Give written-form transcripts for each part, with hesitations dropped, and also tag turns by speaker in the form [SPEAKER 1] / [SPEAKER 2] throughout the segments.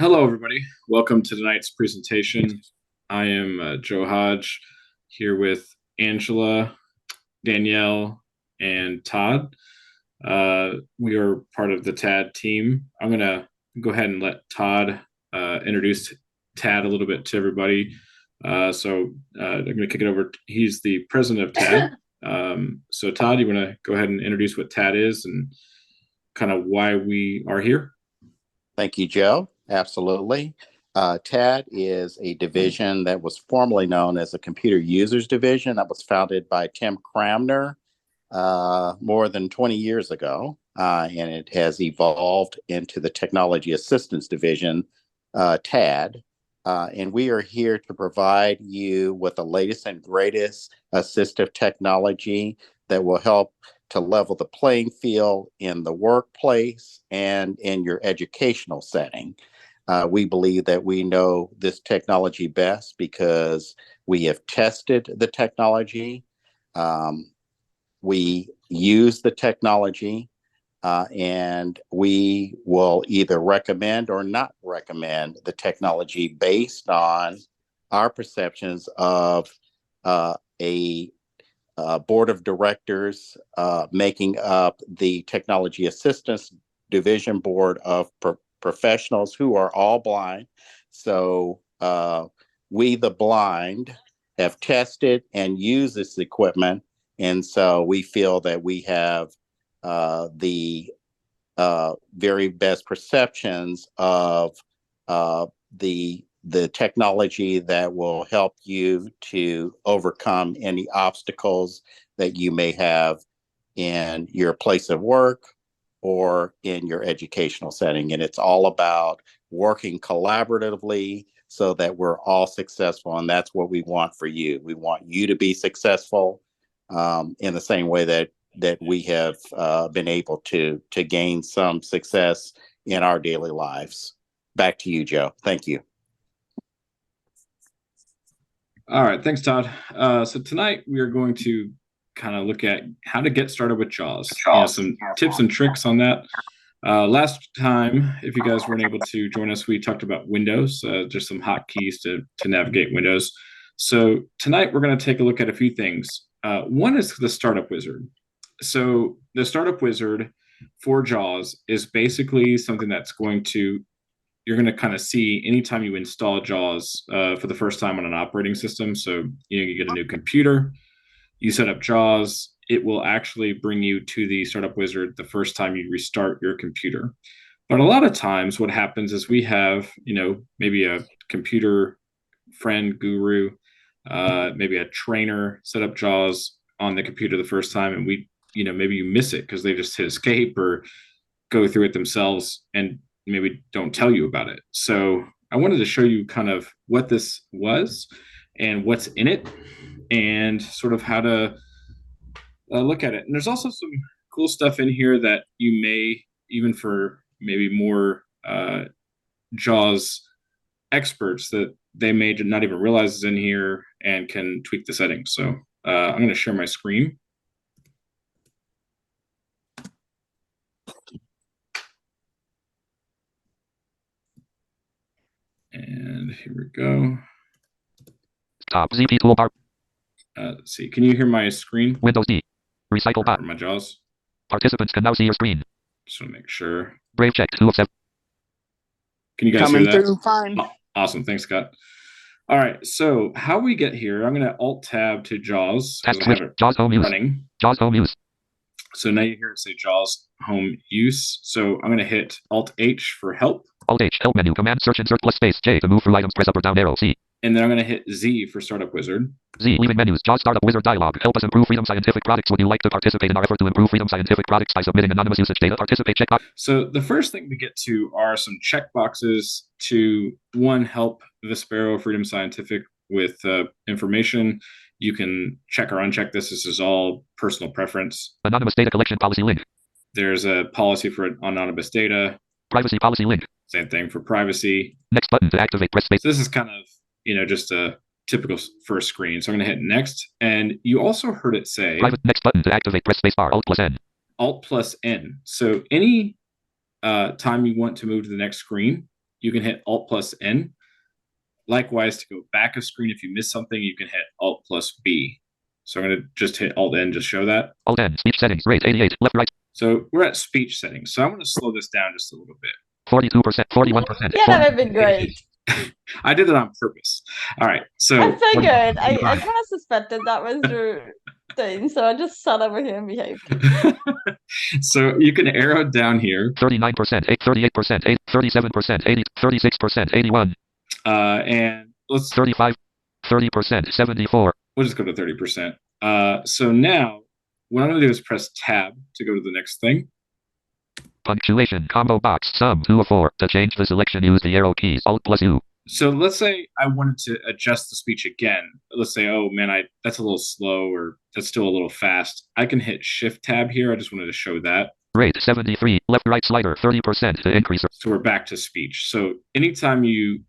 [SPEAKER 1] Hello, everybody. Welcome to tonight's presentation. I am Joe Hodge here with Angela, Danielle, and Todd. We are part of the TAD team. I'm going to go ahead and let Todd introduce TAD a little bit to everybody. I'm going to kick it over. He's the president of TAD. So, Todd, you want to go ahead and introduce what TAD is and kind of why we are here?
[SPEAKER 2] Thank you, Joe. Absolutely. TAD is a division that was formerly known as a Computer Users Division that was founded by Tim Cramner more than 20 years ago, and it has evolved into the Technology Assistance Division, TAD. And we are here to provide you with the latest and greatest assistive technology that will help to level the playing field in the workplace and in your educational setting. We believe that we know this technology best because we have tested the technology. We use the technology, and we will either recommend or not recommend the technology based on our perceptions of a board of directors making up the Technology Assistance Division Board of professionals who are all blind. So we, the blind, have tested and used this equipment. And so we feel that we have the very best perceptions of the technology that will help you to overcome any obstacles that you may have in your place of work or in your educational setting. And it's all about working collaboratively so that we're all successful. And that's what we want for you. We want you to be successful in the same way that we have been able to gain some success in our daily lives. Back to you, Joe. Thank you.
[SPEAKER 1] All right, thanks, Todd. So tonight we are going to kind of look at how to get started with JAWS. Some tips and tricks on that. Last time, if you guys weren't able to join us, we talked about Windows, just some hotkeys to navigate Windows. So tonight we're going to take a look at a few things. One is the Startup Wizard. So the Startup Wizard for JAWS is basically something that's you're going to kind of see anytime you install JAWS for the first time on an operating system. So you get a new computer, you set up JAWS, it will actually bring you to the Startup Wizard the first time you restart your computer. But a lot of times what happens is we have, maybe a computer friend guru, maybe a trainer set up JAWS on the computer the first time, and maybe you miss it because they just hit escape or go through it themselves and maybe don't tell you about it. So I wanted to show you kind of what this was and what's in it and sort of how to look at it. And there's also some cool stuff in here that you may, even for maybe more JAWS experts, that they may not even realize is in here and can tweak the settings. So I'm going to share my screen. And here we go.
[SPEAKER 3] Top ZP toolbar.
[SPEAKER 1] Let's see. Can you hear my screen?
[SPEAKER 3] Windows D. Recycle bot.
[SPEAKER 1] My JAWS.
[SPEAKER 3] Participants can now see your screen.
[SPEAKER 1] Just want to make sure.
[SPEAKER 3] Brave check 2 of 7.
[SPEAKER 1] Can you guys
[SPEAKER 2] Coming
[SPEAKER 1] hear that?
[SPEAKER 2] through fine.
[SPEAKER 1] Oh, awesome. Thanks, Scott. All right. So how we get here, I'm going to Alt Tab to JAWS.
[SPEAKER 3] Test switch. JAWS home use.
[SPEAKER 1] Running.
[SPEAKER 3] JAWS home use.
[SPEAKER 1] So now you hear it say JAWS home use. So I'm going to hit Alt H for help.
[SPEAKER 3] Alt H, help menu, command search, insert plus space J to move through items, press up or down arrow C.
[SPEAKER 1] And then I'm going to hit Z for Startup Wizard.
[SPEAKER 3] Z, leaving menus, JAWS Startup Wizard dialog. Help us improve Freedom Scientific products. Would you like to participate in our effort to improve Freedom Scientific products by submitting anonymous usage data? Participate checkbox.
[SPEAKER 1] So the first thing to get to are some checkboxes to, one, help Vispero Freedom Scientific with information. You can check or uncheck this. This is all personal preference.
[SPEAKER 3] Anonymous data collection policy link.
[SPEAKER 1] There's a policy for anonymous data.
[SPEAKER 3] Privacy policy link.
[SPEAKER 1] Same thing for privacy.
[SPEAKER 3] Next button to activate, press space.
[SPEAKER 1] So this is kind of, just a typical first screen. So I'm going to hit next. And you also heard it say
[SPEAKER 3] private, next button to activate, press space bar, Alt plus N.
[SPEAKER 1] Alt plus N. So any time you want to move to the next screen, you can hit Alt plus N. Likewise, to go back a screen, if you miss something, you can hit Alt plus B. So I'm going to just hit Alt N, just show that.
[SPEAKER 3] Alt N, speech settings, rate 88, left, right.
[SPEAKER 1] So we're at speech settings. So I'm going to slow this down just a little bit.
[SPEAKER 3] 42%, 41%.
[SPEAKER 4] Yeah, that would be great.
[SPEAKER 1] I did it on purpose. All right. So
[SPEAKER 4] I figured. I kind of suspected that was your thing, so I just sat over here and behaved.
[SPEAKER 1] so you can arrow down here.
[SPEAKER 3] 39%, 38%, 37%, 80, 36%, 81.
[SPEAKER 1] And let's
[SPEAKER 3] 35, 30%, 74.
[SPEAKER 1] We'll just go to 30%. So now what I'm going to do is press Tab to go to the next thing.
[SPEAKER 3] Punctuation combo box sum 2 of 4. To change the selection, use the arrow keys Alt plus U.
[SPEAKER 1] So let's say I wanted to adjust the speech again. Let's say, oh man, that's a little slow, or that's still a little fast. I can hit Shift Tab here. I just wanted to show that.
[SPEAKER 3] Rate 73, left right slider 30% to increase.
[SPEAKER 1] So we're back to speech. So anytime you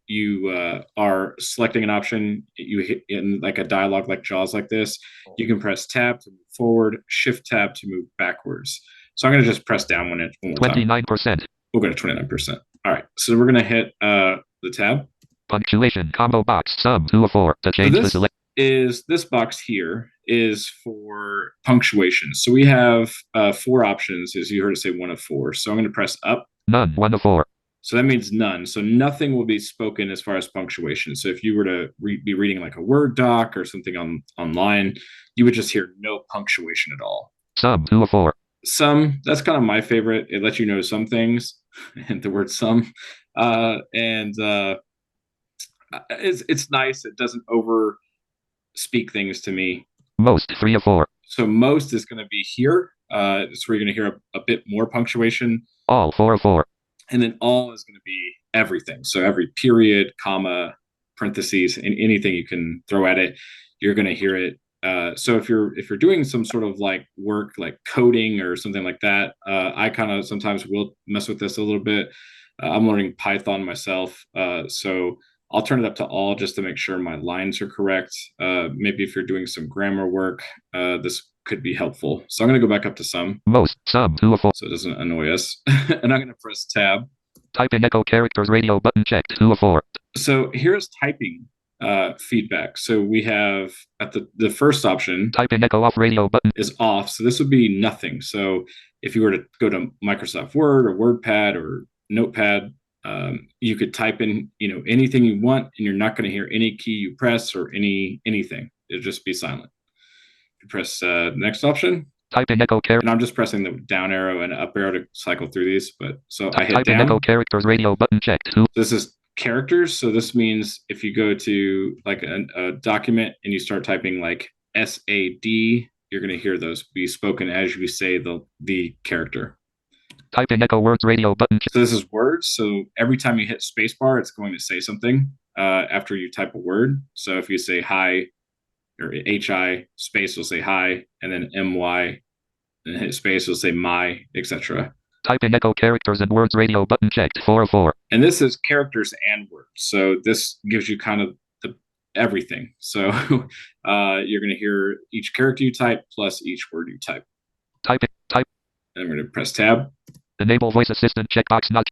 [SPEAKER 1] are selecting an option, you hit in like a dialogue like JAWS like this, you can press Tab to move forward, Shift Tab to move backwards. So I'm going to just press down one more time.
[SPEAKER 3] 29%.
[SPEAKER 1] We'll go to 29%. All right. So we're going to hit the tab.
[SPEAKER 3] Punctuation combo box sum 2 of 4. To change the select.
[SPEAKER 1] This box here is for punctuation. So we have 4 options, as you heard it say 1 of 4. So I'm going to press up.
[SPEAKER 3] None, 1 of 4.
[SPEAKER 1] So that means none. So nothing will be spoken as far as punctuation. So if you were to be reading like a Word doc or something online, you would just hear no punctuation at all.
[SPEAKER 3] Sum 2 of 4.
[SPEAKER 1] Some, that's kind of my favorite. It lets you know some things, and the word some, it's nice. It doesn't over speak things to me.
[SPEAKER 3] Most 3 of 4.
[SPEAKER 1] So most is going to be here. It's where you're going to hear a bit more punctuation.
[SPEAKER 3] All 4 of 4.
[SPEAKER 1] And then all is going to be everything. So every period, comma, parentheses, and anything you can throw at it, you're going to hear it. So if you're doing some sort of like work like coding or something like that, I kind of sometimes will mess with this a little bit. I'm learning Python myself, so I'll turn it up to all just to make sure my lines are correct. Maybe if you're doing some grammar work, this could be helpful. So I'm going to go back up to some.
[SPEAKER 3] Most sum 2 of 4.
[SPEAKER 1] So it doesn't annoy us. And I'm going to press Tab.
[SPEAKER 3] Type in echo characters radio button checked 2 of 4.
[SPEAKER 1] So here's typing feedback. So we have at the first option,
[SPEAKER 3] type in echo off radio button
[SPEAKER 1] is off. So this would be nothing. So if you were to go to Microsoft Word or WordPad or Notepad, you could type in anything you want, and you're not going to hear any key you press or anything. It'll just be silent. You press next option.
[SPEAKER 3] Type in echo character.
[SPEAKER 1] And I'm just pressing the down arrow and up arrow to cycle through these. But so I hit
[SPEAKER 3] type
[SPEAKER 1] down.
[SPEAKER 3] in echo characters radio button checked 2.
[SPEAKER 1] This is characters. So this means if you go to like a document and you start typing like SAD, you're going to hear those be spoken as you say the character.
[SPEAKER 3] Type in echo words radio button.
[SPEAKER 1] So this is words. So every time you hit spacebar, it's going to say something after you type a word. So if you say hi or HI, space will say hi, and then MY, and hit space will say my, etc.
[SPEAKER 3] Type in echo characters and words radio button checked 4 of 4.
[SPEAKER 1] And this is characters and words. So this gives you kind of everything. So you're going to hear each character you type plus each word you type.
[SPEAKER 3] Type.
[SPEAKER 1] And I'm going to press Tab.
[SPEAKER 3] Enable voice assistant checkbox not.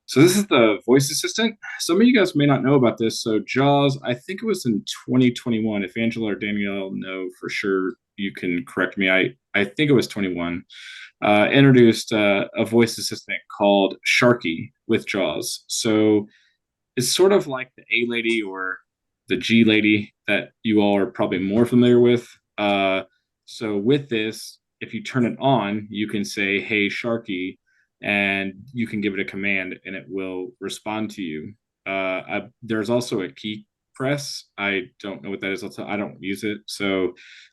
[SPEAKER 1] So this is the voice assistant. Some of you guys may not know about this. So JAWS, I think it was in 2021. If Angela or Danielle know for sure, you can correct me. I think it was 21. Introduced a voice assistant called Sharky with JAWS. So it's sort of like the A lady or the G lady that you all are probably more familiar with. So with this, if you turn it on, you can say, "Hey, Sharky," and you can give it a command and it will respond to you. There's also a key press. I don't know what that is. I don't use it, so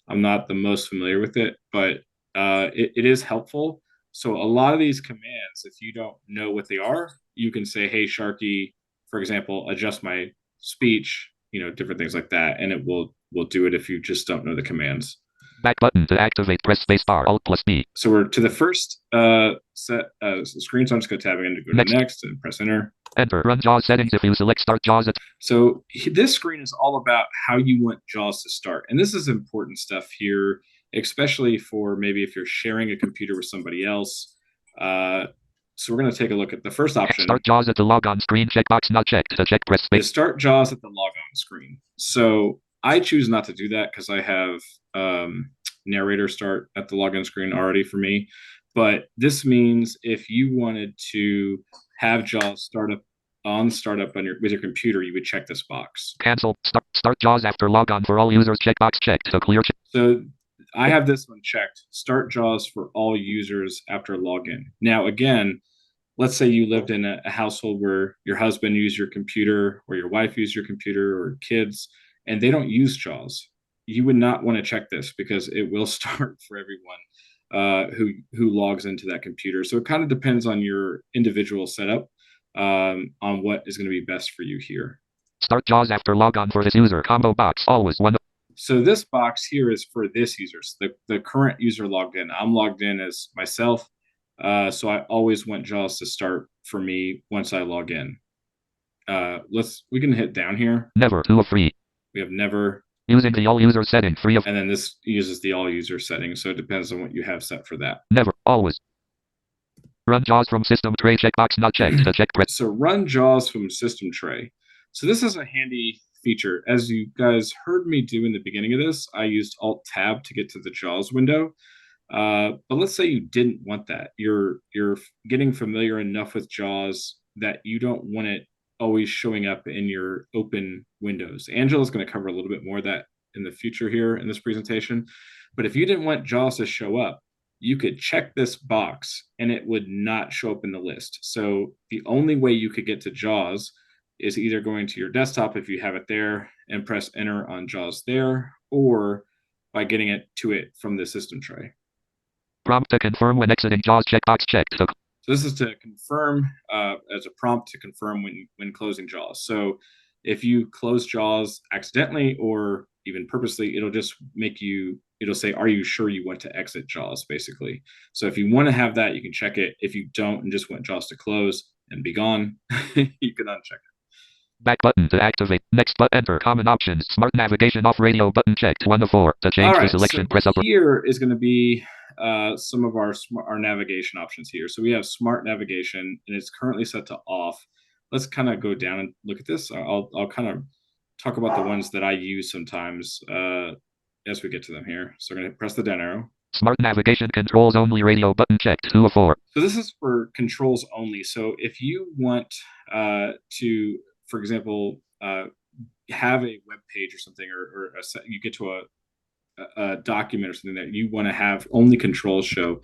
[SPEAKER 1] I'm not the most familiar with it, but it is helpful. So a lot of these commands, if you don't know what they are, you can say, "Hey, Sharky," for example, adjust my speech, different things like that, and it will do it if you just don't know the commands.
[SPEAKER 3] Back button to activate, press spacebar, Alt plus B.
[SPEAKER 1] So we're to the first set screen, so I'm just going to tab in to go to next and press enter.
[SPEAKER 3] Enter. Run JAWS settings if you select start JAWS.
[SPEAKER 1] So this screen is all about how you want JAWS to start. And this is important stuff here, especially for maybe if you're sharing a computer with somebody else. So we're going to take a look at the first option.
[SPEAKER 3] Start JAWS at the logon screen. Checkbox not checked. To check, press space.
[SPEAKER 1] Is start JAWS at the logon screen. So I choose not to do that because I have narrator start at the login screen already for me. But this means if you wanted to have JAWS startup with your computer, you would check this box.
[SPEAKER 3] Cancel. Start JAWS after logon for all users. Checkbox checked. To clear.
[SPEAKER 1] So I have this one checked. Start JAWS for all users after login. Now, again, let's say you lived in a household where your husband used your computer or your wife used your computer or kids, and they don't use JAWS. You would not want to check this because it will start for everyone who logs into that computer. So it kind of depends on your individual setup on what is going to be best for you here.
[SPEAKER 3] Start JAWS after logon for this user. Combo box always one.
[SPEAKER 1] So this box here is for this user. So the current user logged in. I'm logged in as myself. So I always want JAWS to start for me once I log in. We can hit down here.
[SPEAKER 3] Never 2 of 3.
[SPEAKER 1] We have never.
[SPEAKER 3] Using the all user setting 3 of.
[SPEAKER 1] And then this uses the all user setting. So it depends on what you have set for that.
[SPEAKER 3] Never always. Run JAWS from system tray. Checkbox not checked. To check, press.
[SPEAKER 1] So run JAWS from system tray. So this is a handy feature. As you guys heard me do in the beginning of this, I used Alt Tab to get to the JAWS window. But let's say you didn't want that. You're getting familiar enough with JAWS that you don't want it always showing up in your open windows. Angela's going to cover a little bit more of that in the future here in this presentation. But if you didn't want JAWS to show up, you could check this box and it would not show up in the list. So the only way you could get to JAWS is either going to your desktop if you have it there and press enter on JAWS there, or by getting it from the system tray.
[SPEAKER 3] Prompt to confirm when exiting JAWS. Checkbox checked.
[SPEAKER 1] So this is to confirm as a prompt to confirm when closing JAWS. So if you close JAWS accidentally or even purposely, it'll say, are you sure you want to exit JAWS, basically. So if you want to have that, you can check it. If you don't and just want JAWS to close and be gone, you can uncheck it.
[SPEAKER 3] Back button to activate. Next but enter common options. Smart navigation off radio button checked 1 of 4. To change the selection, press up.
[SPEAKER 1] Here is going to be some of our navigation options here. So we have smart navigation and it's currently set to off. Let's kind of go down and look at this. I'll kind of talk about the ones that I use sometimes as we get to them here. So we're going to press the down arrow.
[SPEAKER 3] Smart navigation controls only radio button checked 2 of 4.
[SPEAKER 1] So this is for controls only. So if you want to, for example, have a web page or something, or you get to a document or something that you want to have only controls show,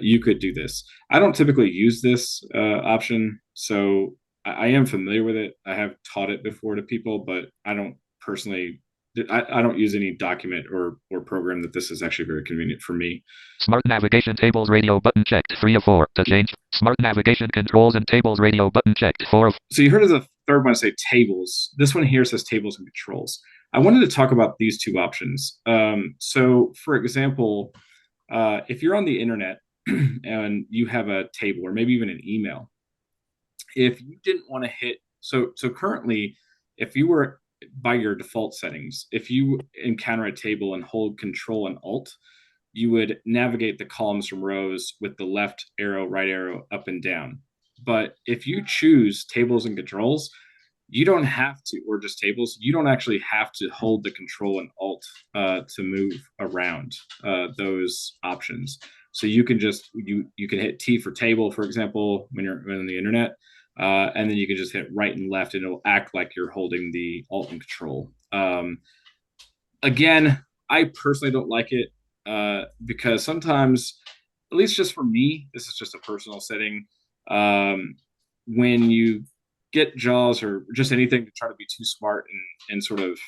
[SPEAKER 1] you could do this. I don't typically use this option, so I am familiar with it. I have taught it before to people, but I don't personally. I don't use any document or program that this is actually very convenient for me.
[SPEAKER 3] Smart navigation tables radio button checked 3 of 4. To change smart navigation controls and tables radio button checked 4 of.
[SPEAKER 1] So you heard of the third one say tables. This one here says tables and controls. I wanted to talk about these two options. So for example, if you're on the internet and you have a table or maybe even an email, if you didn't want to hit, so currently, if you were by your default settings, if you encounter a table and hold Control and Alt, you would navigate the columns from rows with the left arrow, right arrow, up and down. But if you choose tables and controls, you don't have to, or just tables, you don't actually have to hold the Control and Alt to move around those options. So you can just, you can hit T for table, for example, when you're on the internet, and then you can just hit right and left and it'll act like you're holding the Alt and Control. Again, I personally don't like it because sometimes, at least just for me, this is just a personal setting. When you get JAWS or just anything to try to be too smart and sort of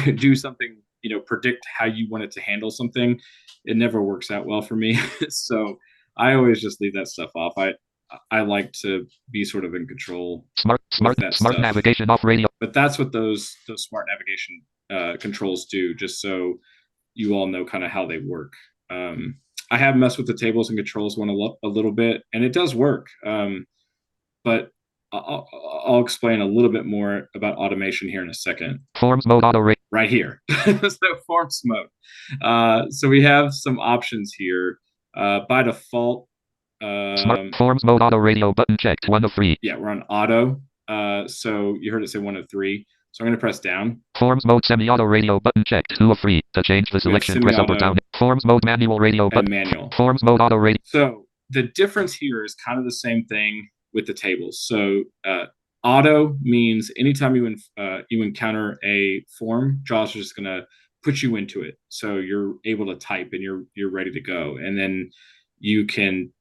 [SPEAKER 1] do something, predict how you want it to handle something, it never works out well for me. So I always just leave that stuff off. I like to be sort of in control. Smart
[SPEAKER 3] navigation off radio.
[SPEAKER 1] But that's what those smart navigation controls do, just so you all know kind of how they work. I have messed with the tables and controls one a little bit, and it does work. But I'll explain a little bit more about automation here in a second.
[SPEAKER 3] Forms mode auto rate.
[SPEAKER 1] Right here. So forms mode. So we have some options here. By default,
[SPEAKER 3] Smart Forms mode auto radio button checked 1 of 3.
[SPEAKER 1] Yeah, we're on auto. So you heard it say 1 of 3. So I'm going to press down.
[SPEAKER 3] Forms mode semi-auto radio button checked 2 of 3. To change the selection, press up or down. Forms mode manual radio button.
[SPEAKER 1] Manual.
[SPEAKER 3] Forms mode auto radio.
[SPEAKER 1] So the difference here is kind of the same thing with the tables. So auto means anytime you encounter a form, JAWS is just going to put you into it. So you're able to type and you're ready to go. And then you can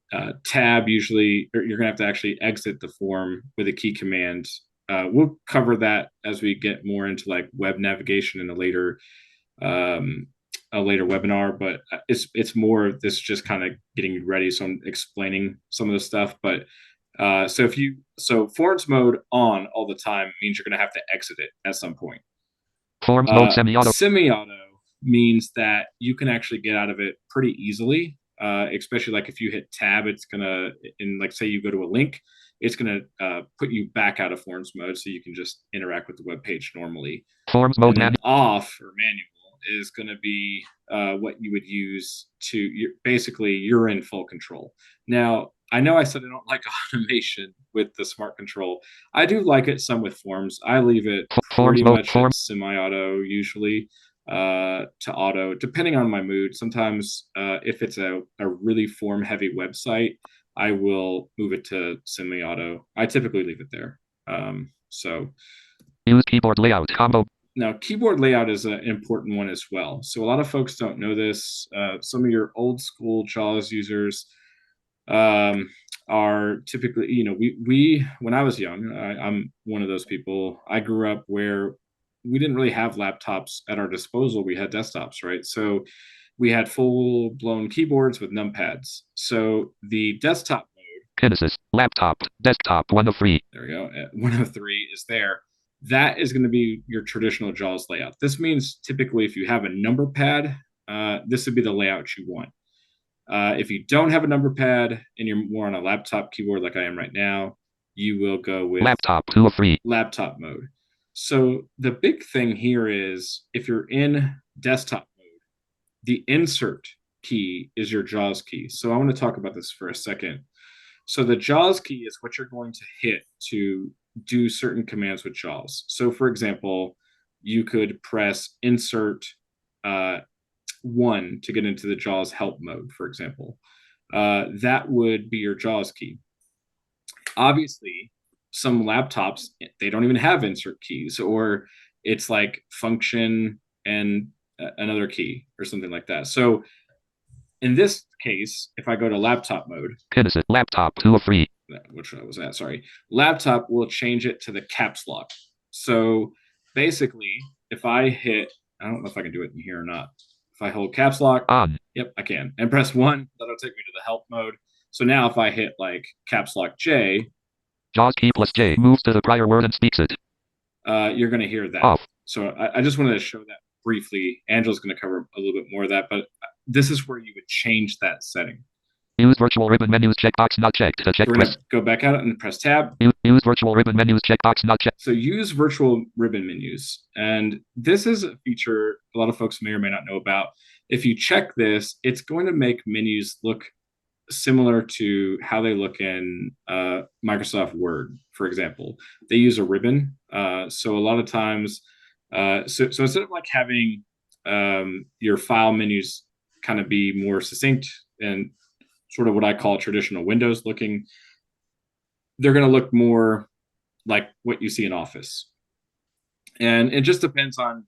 [SPEAKER 1] tab usually, or you're going to have to actually exit the form with a key command. We'll cover that as we get more into like web navigation in a later webinar, but it's more of this just kind of getting you ready. So I'm explaining some of the stuff, but so forms mode on all the time means you're going to have to exit it at some point.
[SPEAKER 3] Forms mode semi-auto.
[SPEAKER 1] Semi-auto means that you can actually get out of it pretty easily, especially like if you hit tab, it's going to, like say you go to a link, it's going to put you back out of forms mode so you can just interact with the web page normally.
[SPEAKER 3] Forms mode
[SPEAKER 1] off or manual is going to be what you would use to basically you're in full control. Now, I know I said I don't like automation with the smart control. I do like it some with forms. I leave it pretty much semi-auto usually to auto, depending on my mood. Sometimes if it's a really form-heavy website, I will move it to semi-auto. I typically leave it there. So
[SPEAKER 3] use keyboard layout combo.
[SPEAKER 1] Now, keyboard layout is an important one as well. So a lot of folks don't know this. Some of your old school JAWS users are typically, we when I was young, I'm one of those people. I grew up where we didn't really have laptops at our disposal. We had desktops, right? So we had full-blown keyboards with numpads. So the desktop mode,
[SPEAKER 3] Kinesis, laptop, desktop, 1 of 3.
[SPEAKER 1] There we go. 1 of 3 is there. That is going to be your traditional JAWS layout. This means typically if you have a number pad, this would be the layout you want. If you don't have a number pad and you're more on a laptop keyboard like I am right now, you will go with
[SPEAKER 3] laptop 2 of 3.
[SPEAKER 1] Laptop mode. So the big thing here is if you're in desktop mode, the insert key is your JAWS key. So I want to talk about this for a second. So the JAWS key is what you're going to hit to do certain commands with JAWS. So for example, you could press insert 1 to get into the JAWS help mode, for example. That would be your JAWS key. Obviously, some laptops, they don't even have insert keys, or it's like function and another key or something like that. So in this case, if I go to laptop mode,
[SPEAKER 3] Kinesis, laptop 2 of 3.
[SPEAKER 1] Which I was at, sorry. Laptop will change it to the caps lock. So basically, if I hit, I don't know if I can do it in here or not. If I hold caps lock
[SPEAKER 3] on,
[SPEAKER 1] yep, I can, and press 1, that'll take me to the help mode. So now if I hit like caps lock J,
[SPEAKER 3] JAWS key plus J moves to the prior word and speaks it.
[SPEAKER 1] You're going to hear that.
[SPEAKER 3] Off.
[SPEAKER 1] So I just wanted to show that briefly. Angela's going to cover a little bit more of that, but this is where you would change that setting.
[SPEAKER 3] Use virtual ribbon menus checkbox not checked. To check,
[SPEAKER 1] we're going to go back out and press tab.
[SPEAKER 3] Use virtual ribbon menus checkbox not checked.
[SPEAKER 1] So use virtual ribbon menus. And this is a feature a lot of folks may or may not know about. If you check this, it's going to make menus look similar to how they look in Microsoft Word, for example. They use a ribbon. So a lot of times, so instead of like having your file menus kind of be more succinct and sort of what I call traditional Windows looking, they're going to look more like what you see in Office. And it just depends on,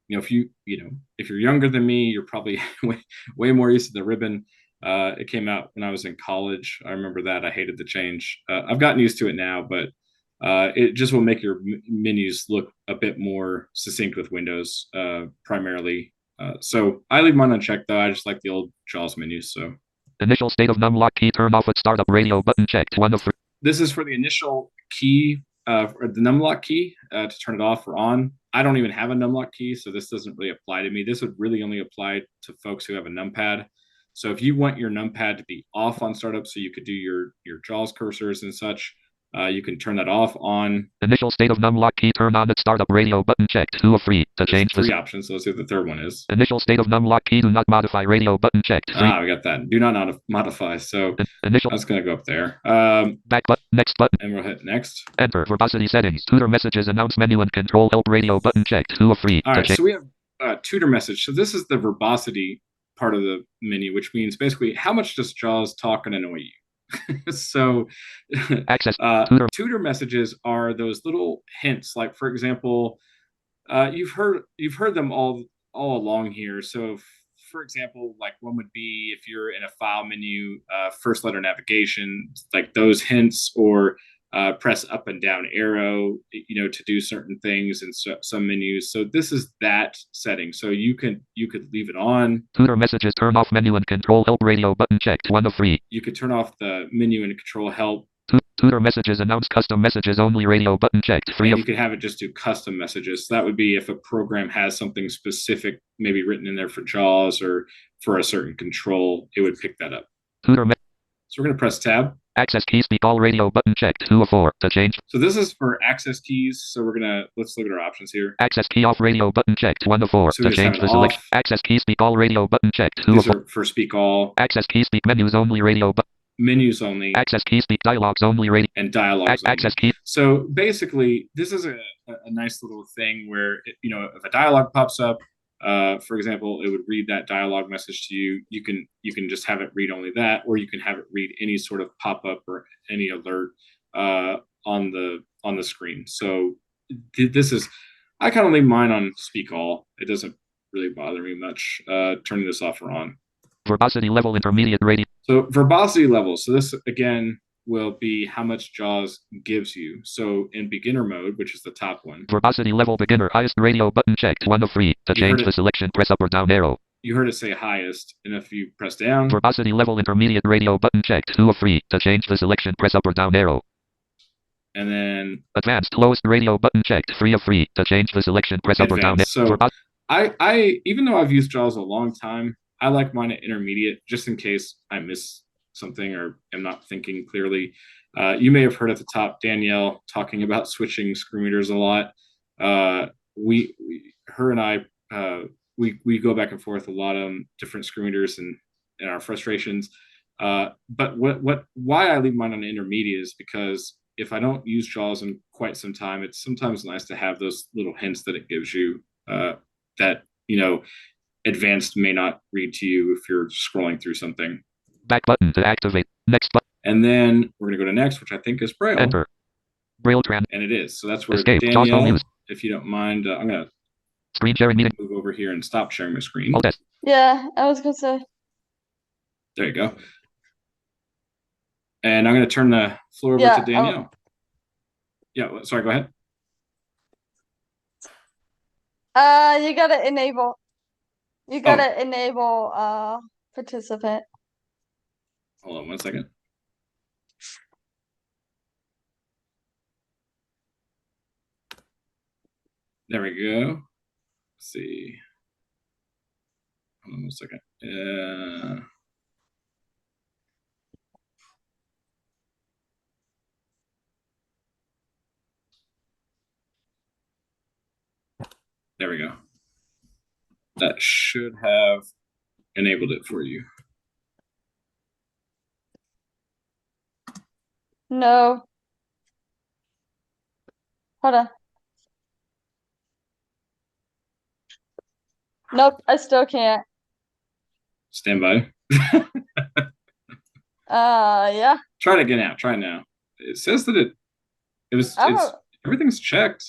[SPEAKER 1] if you're younger than me, you're probably way more used to the ribbon. It came out when I was in college. I remember that. I hated the change. I've gotten used to it now, but it just will make your menus look a bit more succinct with Windows primarily. So I leave mine unchecked, though. I just like the old JAWS menus. So
[SPEAKER 3] initial state of numlock key turn off with startup radio button checked 1 of 3.
[SPEAKER 1] This is for the initial key, the numlock key to turn it off or on. I don't even have a numlock key, so this doesn't really apply to me. This would really only apply to folks who have a numpad. So if you want your numpad to be off on startup so you could do your JAWS cursors and such, You can turn that off on.
[SPEAKER 3] Initial state of num lock key turn on at startup radio button checked 2 of 3 to
[SPEAKER 1] There's
[SPEAKER 3] change
[SPEAKER 1] three
[SPEAKER 3] this.
[SPEAKER 1] options. So let's see what the third one is.
[SPEAKER 3] Initial state of num lock key do not modify radio button checked 3.
[SPEAKER 1] We got that. Do not modify. So
[SPEAKER 3] Initial
[SPEAKER 1] that's going to go up there.
[SPEAKER 3] back button next button.
[SPEAKER 1] And we'll hit next.
[SPEAKER 3] Enter verbosity settings. Tutor messages announce menu and control help radio button checked 2 of 3.
[SPEAKER 1] All right. So we have tutor message. So this is the verbosity part of the menu, which means basically how much does JAWS talk and annoy you. So
[SPEAKER 3] access
[SPEAKER 1] tutor messages are those little hints, like for example, you've heard them all along here. So for example, like one would be if you're in a file menu, first letter navigation, like those hints, or press up and down arrow, to do certain things in some menus. So this is that setting. So you could leave it on.
[SPEAKER 3] Tutor messages turn off menu and control help radio button checked 1 of 3.
[SPEAKER 1] You could turn off the menu and control help.
[SPEAKER 3] Tutor messages announce custom messages only radio button checked 3 of.
[SPEAKER 1] You could have it just do custom messages. So that would be if a program has something specific, maybe written in there for JAWS or for a certain control, it would pick that up.
[SPEAKER 3] Tutor.
[SPEAKER 1] So we're going to press tab.
[SPEAKER 3] Access key speak all radio button checked 2 of 4 to change.
[SPEAKER 1] So this is for access keys. So let's look at our options here.
[SPEAKER 3] Access key off radio button checked 1 of 4 to change the selection. Access key speak all radio button checked 2 of 4.
[SPEAKER 1] For speak all.
[SPEAKER 3] Access key speak menus only radio button.
[SPEAKER 1] Menus only.
[SPEAKER 3] Access key speak dialogues only radio.
[SPEAKER 1] And dialogues only.
[SPEAKER 3] Access key.
[SPEAKER 1] So basically, this is a nice little thing where, if a dialogue pops up, for example, it would read that dialogue message to you. You can just have it read only that, or you can have it read any sort of pop-up or any alert on the screen. So this is, I kind of leave mine on speak all. It doesn't really bother me much turning this off or on.
[SPEAKER 3] Verbosity level intermediate radio.
[SPEAKER 1] So verbosity level. So this again will be how much JAWS gives you. So in beginner mode, which is the top one.
[SPEAKER 3] Verbosity level beginner highest radio button checked 1 of 3 to change the selection. Press up or down arrow.
[SPEAKER 1] You heard it say highest, and if you press down.
[SPEAKER 3] Verbosity level intermediate radio button checked 2 of 3 to change the selection. Press up or down arrow.
[SPEAKER 1] And then
[SPEAKER 3] advanced lowest radio button checked 3 of 3 to change the selection. Press up or down arrow.
[SPEAKER 1] So I even though I've used JAWS a long time, I like mine at intermediate just in case I miss something or am not thinking clearly. You may have heard at the top Danielle talking about switching screen readers a lot. Her and I we go back and forth a lot on different screen readers and our frustrations. But why I leave mine on intermediate is because if I don't use JAWS in quite some time, it's sometimes nice to have those little hints that it gives you that advanced may not read to you if you're scrolling through something.
[SPEAKER 3] Back button to activate. Next button.
[SPEAKER 1] And then we're going to go to next, which I think is Braille.
[SPEAKER 3] Enter. Braille trans.
[SPEAKER 1] And it is. So that's where
[SPEAKER 3] Escape.
[SPEAKER 1] Danielle, if you don't mind, I'm going to
[SPEAKER 3] screen sharing meeting.
[SPEAKER 1] Move over here and stop sharing my screen.
[SPEAKER 3] Alt S.
[SPEAKER 4] Yeah, I was going to say.
[SPEAKER 1] There you go. And I'm going to turn the floor over to Danielle. Yeah, sorry, go ahead.
[SPEAKER 4] You got to enable. You got to enable participant.
[SPEAKER 1] Hold on 1 second. There we go. Let's see. Hold on 1 second. There we go. That should have enabled it for you.
[SPEAKER 4] No. Hold on. Nope, I still can't.
[SPEAKER 1] Stand by.
[SPEAKER 4] Yeah.
[SPEAKER 1] Try it again now. Try it now. It says that it's everything's checked.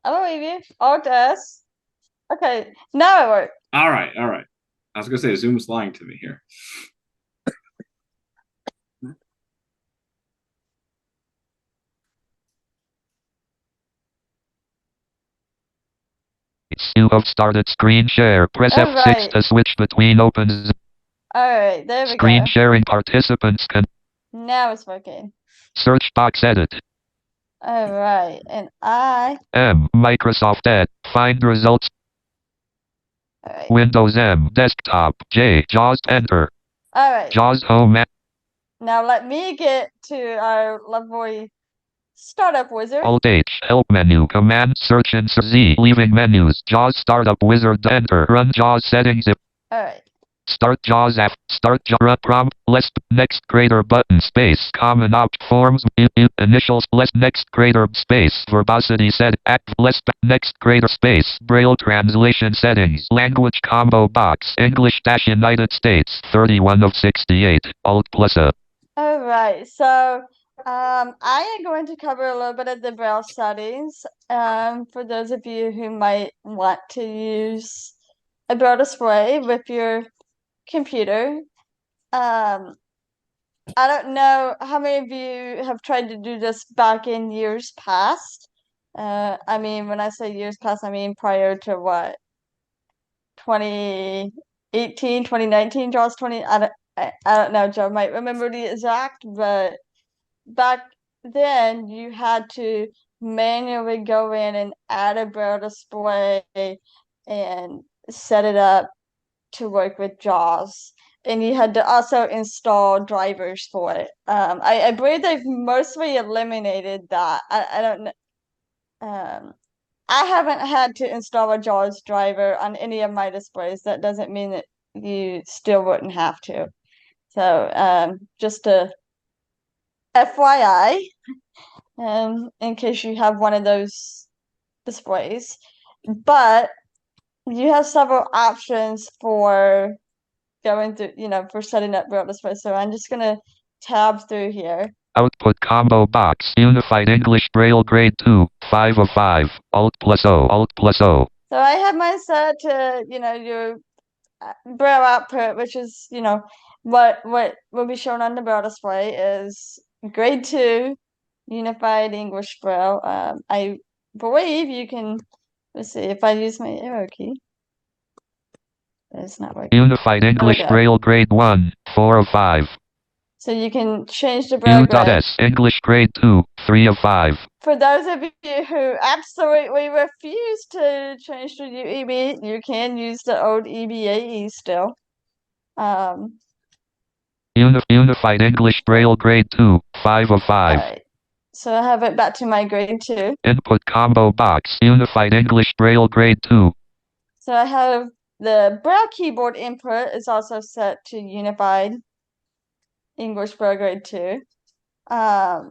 [SPEAKER 4] I believe you. Alt S. Okay, now it worked.
[SPEAKER 1] All right. I was gonna say Zoom's lying to me here.
[SPEAKER 3] You have started screen share. Press F6 to switch between opens.
[SPEAKER 4] Alright, there we go.
[SPEAKER 3] Screen sharing participants can.
[SPEAKER 4] Now it's working.
[SPEAKER 3] Search box edit.
[SPEAKER 4] Alright, and
[SPEAKER 3] Microsoft Edge. Find results.
[SPEAKER 4] Alright.
[SPEAKER 3] Windows M. Desktop. J. JAWS. Enter.
[SPEAKER 4] Alright.
[SPEAKER 3] JAWS Home.
[SPEAKER 4] Now let me get to our lovely Startup Wizard.
[SPEAKER 3] Alt H. Help menu. Command search insert Z. Leaving menus. JAWS Startup Wizard. Enter. Run JAWS settings.
[SPEAKER 4] All right.
[SPEAKER 3] Start JAWS app. Start JAWS prompt. Less next greater button space. Common opt forms. Initials. Less next greater space. Verbosity set. Act less next greater space. Braille translation settings. Language combo box. English dash United States. 31 of 68. Alt plus A.
[SPEAKER 4] All right. So I am going to cover a little bit of the Braille settings. For those of you who might want to use a Braille display with your computer. I don't know how many of you have tried to do this back in years past. I mean, when I say years past, I mean prior to what? 2018, 2019, JAWS 20. I don't know, Joe might remember the exact, but back then you had to manually go in and add a Braille display and set it up to work with JAWS. And you had to also install drivers for it. I believe they've mostly eliminated that. I don't know. I haven't had to install a JAWS driver on any of my displays. That doesn't mean that you still wouldn't have to. So just a FYI, in case you have one of those displays. But you have several options for going through, for setting up Braille display. So I'm just gonna tab through here.
[SPEAKER 3] Output combo box. Unified English Braille grade 2. 5 of 5. Alt plus O. Alt plus O.
[SPEAKER 4] So I have mine set to, your Braille output, which is, what will be shown on the Braille display is grade 2 Unified English Braille. I believe you can, let's see, if I use my arrow key. It's not working.
[SPEAKER 3] Unified English Braille grade 1. 4 of 5.
[SPEAKER 4] So you can change the Braille grade.
[SPEAKER 3] U.S. English grade 2. 3 of 5.
[SPEAKER 4] For those of you who absolutely refuse to change to UEB, you can use the old EBAE still.
[SPEAKER 3] Unified English Braille grade 2. 5 of 5.
[SPEAKER 4] Right. So I have it back to my grade 2.
[SPEAKER 3] Input combo box. Unified English Braille grade 2.
[SPEAKER 4] So I have the Braille keyboard input is also set to Unified English Braille grade 2. I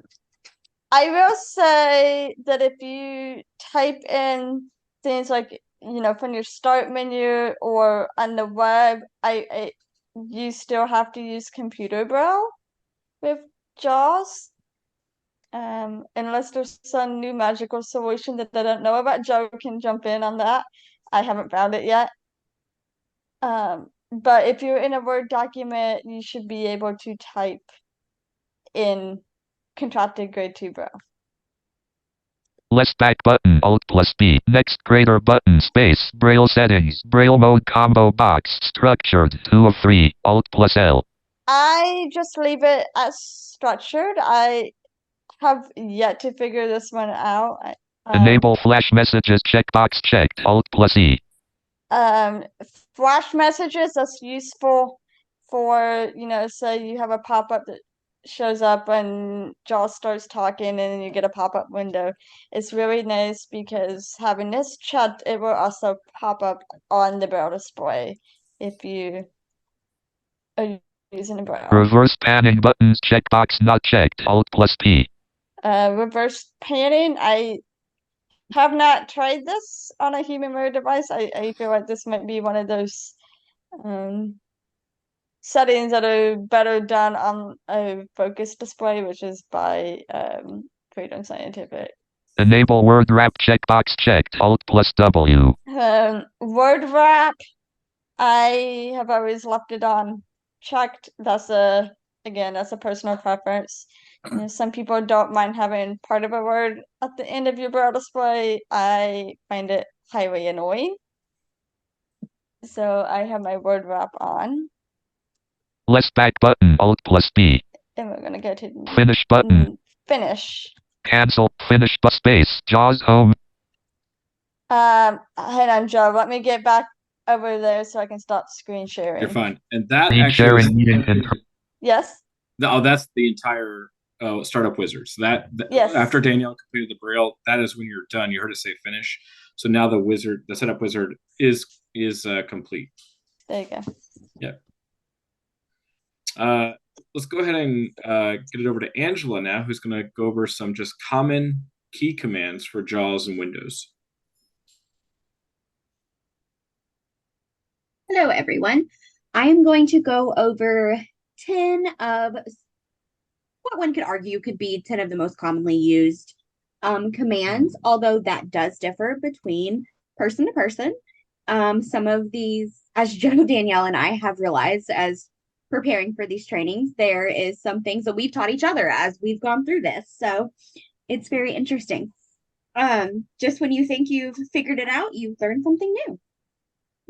[SPEAKER 4] will say that if you type in things like, from your start menu or on the web, you still have to use computer Braille with JAWS. Unless there's some new magical solution that I don't know about. Joe can jump in on that. I haven't found it yet. But if you're in a Word document, you should be able to type in contracted grade 2 Braille.
[SPEAKER 3] Less back button. Alt plus B. Next greater button. Space. Braille settings. Braille mode combo box. Structured. 2 of 3. Alt plus L.
[SPEAKER 4] I just leave it as structured. I have yet to figure this one out.
[SPEAKER 3] Enable flash messages checkbox checked. Alt plus E.
[SPEAKER 4] Flash messages, that's useful for, say you have a pop-up that shows up and JAWS starts talking and then you get a pop-up window. It's really nice because having this checked, it will also pop up on the Braille display if you are using a Braille.
[SPEAKER 3] Reverse panning buttons checkbox not checked. Alt plus P.
[SPEAKER 4] Reverse panning, I have not tried this on a human mode device. I feel like this might be one of those settings that are better done on a focus display, which is by Freedom Scientific.
[SPEAKER 3] Enable word wrap checkbox checked. Alt plus W.
[SPEAKER 4] Word wrap, I have always left it on checked. That's a personal preference. Some people don't mind having part of a word at the end of your Braille display. I find it highly annoying. So I have my word wrap on.
[SPEAKER 3] Less back button. Alt plus B.
[SPEAKER 4] And we're gonna go to
[SPEAKER 3] Finish button.
[SPEAKER 4] Finish.
[SPEAKER 3] Cancel. Finish but space. JAWS home.
[SPEAKER 4] Hang on, Joe. Let me get back over there so I can stop screen sharing.
[SPEAKER 1] You're fine. And that
[SPEAKER 3] Screen
[SPEAKER 1] actually
[SPEAKER 3] sharing meeting in
[SPEAKER 4] Yes.
[SPEAKER 1] Oh, that's the entire Startup Wizard. So
[SPEAKER 4] Yes.
[SPEAKER 1] after Danielle completed the Braille, that is when you're done. You heard it say finish. So now the setup wizard is complete.
[SPEAKER 4] There you go.
[SPEAKER 1] Yep. Let's go ahead and get it over to Angela now, who's going to go over some just common key commands for JAWS and Windows.
[SPEAKER 5] Hello, everyone. I am going to go over 10 of what one could argue could be 10 of the most commonly used commands, although that does differ between person to person. Some of these, as Joe, Danielle, and I have realized as preparing for these trainings, there is some things that we've taught each other as we've gone through this. So it's very interesting. Just when you think you've figured it out, you've learned something new.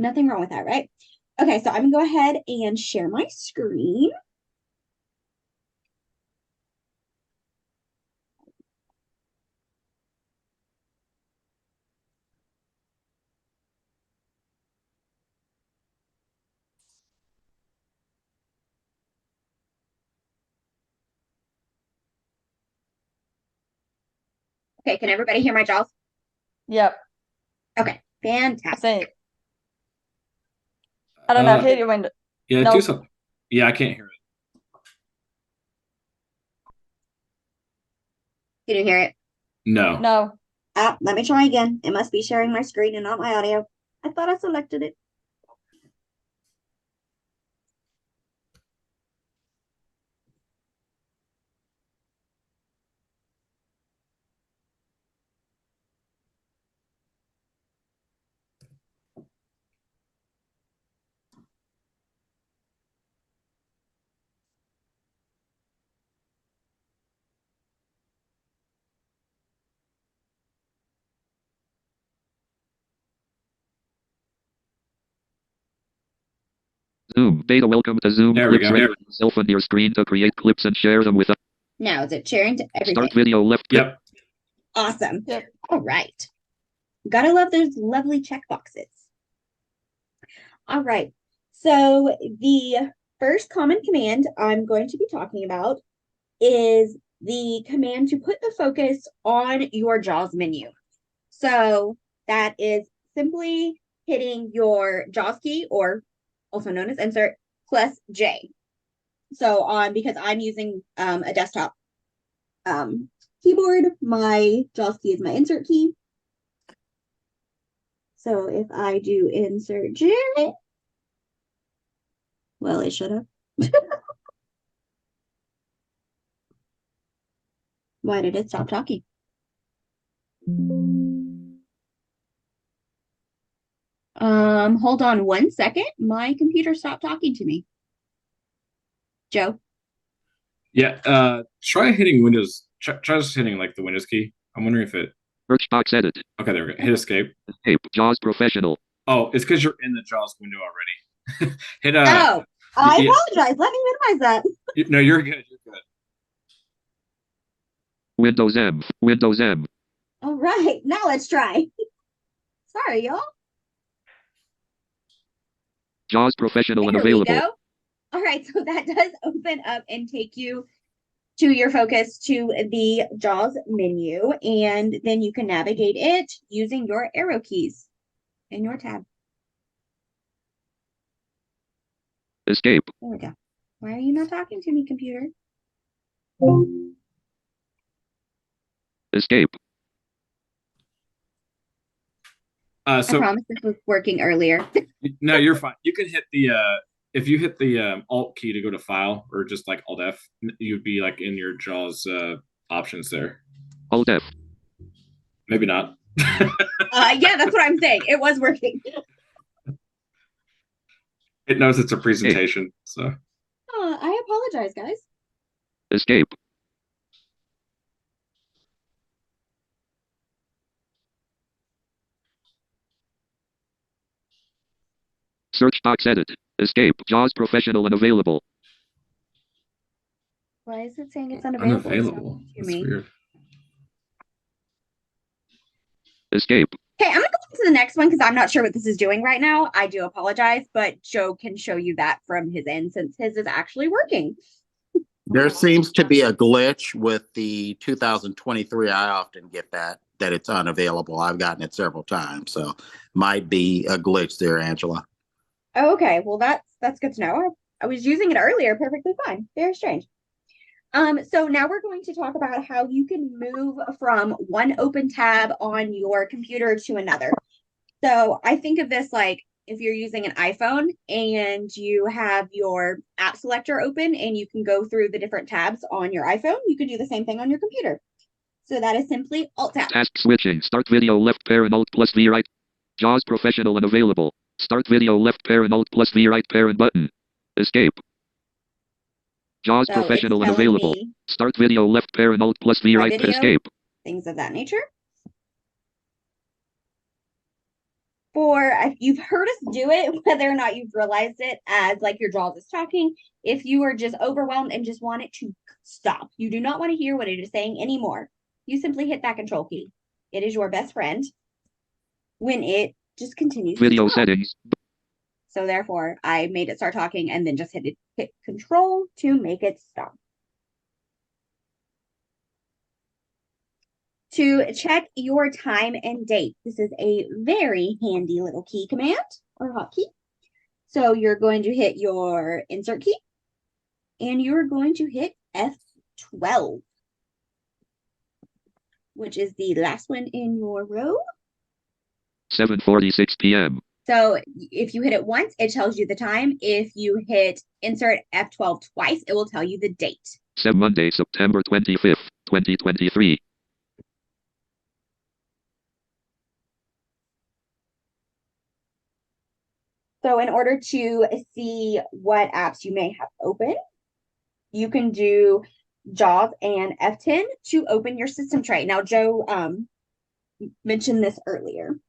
[SPEAKER 5] Nothing wrong with that, right? Okay, so I'm gonna go ahead and share my screen. Okay, can everybody hear my JAWS?
[SPEAKER 4] Yep.
[SPEAKER 5] Okay, fantastic.
[SPEAKER 4] Same. I don't know. Hit your window.
[SPEAKER 1] Yeah,
[SPEAKER 4] No.
[SPEAKER 1] do something. Yeah, I can't hear it.
[SPEAKER 5] Can you hear it?
[SPEAKER 1] No.
[SPEAKER 4] No.
[SPEAKER 5] Let me try again. It must be sharing my screen and not my audio. I thought I selected it.
[SPEAKER 3] Zoom. Beta, welcome to Zoom.
[SPEAKER 1] There we
[SPEAKER 3] Clips
[SPEAKER 1] go.
[SPEAKER 3] ready yourself on your screen to create clips and share them with us.
[SPEAKER 5] Now, is it sharing to everything?
[SPEAKER 3] Start video left.
[SPEAKER 1] Yep.
[SPEAKER 5] Awesome.
[SPEAKER 4] Yep.
[SPEAKER 5] All right. Gotta love those lovely checkboxes. All right. So the first common command I'm going to be talking about is the command to put the focus on your JAWS menu. So that is simply hitting your JAWS key, or also known as insert, plus J. So because I'm using a desktop keyboard, my JAWS key is my insert key. So if I do insert J, well, it shut up. Why did it stop talking? Hold on 1 second. My computer stopped talking to me. Joe?
[SPEAKER 1] Yeah, try hitting Windows. Try just hitting like the Windows key. I'm wondering if it.
[SPEAKER 3] Search box edit.
[SPEAKER 1] Okay, there we go. Hit escape.
[SPEAKER 3] Escape. JAWS Professional.
[SPEAKER 1] Oh, it's because you're in the JAWS window already. Hit
[SPEAKER 5] Oh, I
[SPEAKER 1] yeah.
[SPEAKER 5] apologize. Let me minimize that.
[SPEAKER 1] No, you're good. You're good.
[SPEAKER 3] Windows M. Windows M.
[SPEAKER 5] All right, now let's try. Sorry, y'all.
[SPEAKER 3] JAWS Professional and
[SPEAKER 5] There we
[SPEAKER 3] available.
[SPEAKER 5] go. All right, so that does open up and take you to your focus to the JAWS menu, and then you can navigate it using your arrow keys in your tab.
[SPEAKER 3] Escape.
[SPEAKER 5] There we go. Why are you not talking to me, computer?
[SPEAKER 3] Escape.
[SPEAKER 5] I
[SPEAKER 1] So
[SPEAKER 5] promise this was working earlier.
[SPEAKER 1] no, you're fine. You can hit the if you hit the Alt key to go to File, or just like Alt F, you'd be like in your JAWS options there.
[SPEAKER 3] Alt F.
[SPEAKER 1] Maybe not.
[SPEAKER 5] Yeah, that's what I'm saying. It was working.
[SPEAKER 1] It knows it's a presentation, so.
[SPEAKER 5] I apologize, guys.
[SPEAKER 3] Escape. Search box edit. Escape. JAWS Professional and available.
[SPEAKER 5] Why is it saying it's unavailable?
[SPEAKER 1] Unavailable.
[SPEAKER 5] To
[SPEAKER 1] That's
[SPEAKER 5] me?
[SPEAKER 1] weird.
[SPEAKER 3] Escape.
[SPEAKER 5] Okay, I'm gonna go on to the next one because I'm not sure what this is doing right now. I do apologize, but Joe can show you that from his end since his is actually working.
[SPEAKER 2] There seems to be a glitch with the 2023. I often get that it's unavailable. I've gotten it several times, so might be a glitch there, Angela.
[SPEAKER 5] Oh, okay, well that's good to know. I was using it earlier perfectly fine. Very strange. So now we're going to talk about how you can move from one open tab on your computer to another. So I think of this like if you're using an iPhone and you have your app selector open and you can go through the different tabs on your iPhone, you can do the same thing on your computer. So that is simply Alt Tab.
[SPEAKER 3] Task switching. Start video left parent Alt plus V right. JAWS professional unavailable. Start video left parent Alt plus V right parent button. Escape. JAWS
[SPEAKER 5] So
[SPEAKER 3] professional
[SPEAKER 5] it's telling
[SPEAKER 3] unavailable.
[SPEAKER 5] me
[SPEAKER 3] Start video left parent Alt plus V
[SPEAKER 5] my
[SPEAKER 3] right
[SPEAKER 5] video.
[SPEAKER 3] escape.
[SPEAKER 5] Things of that nature. You've heard us do it, whether or not you've realized it as like your JAWS is talking. If you are just overwhelmed and just want it to stop, you do not want to hear what it is saying anymore, you simply hit that control key. It is your best friend when it just continues
[SPEAKER 3] Video
[SPEAKER 5] to talk.
[SPEAKER 3] settings.
[SPEAKER 5] So therefore, I made it start talking and then just hit control to make it stop. To check your time and date, this is a very handy little key command or hotkey. So you're going to hit your insert key and you're going to hit F12, which is the last one in your row.
[SPEAKER 3] 7:46 p.m.
[SPEAKER 5] So if you hit it once, it tells you the time. If you hit insert F12 twice, it will tell you the date.
[SPEAKER 3] Monday, September 25th, 2023.
[SPEAKER 5] So in order to see what apps you may have open, you can do JAWS and F10 to open your system tray. Now, Joe mentioned this earlier.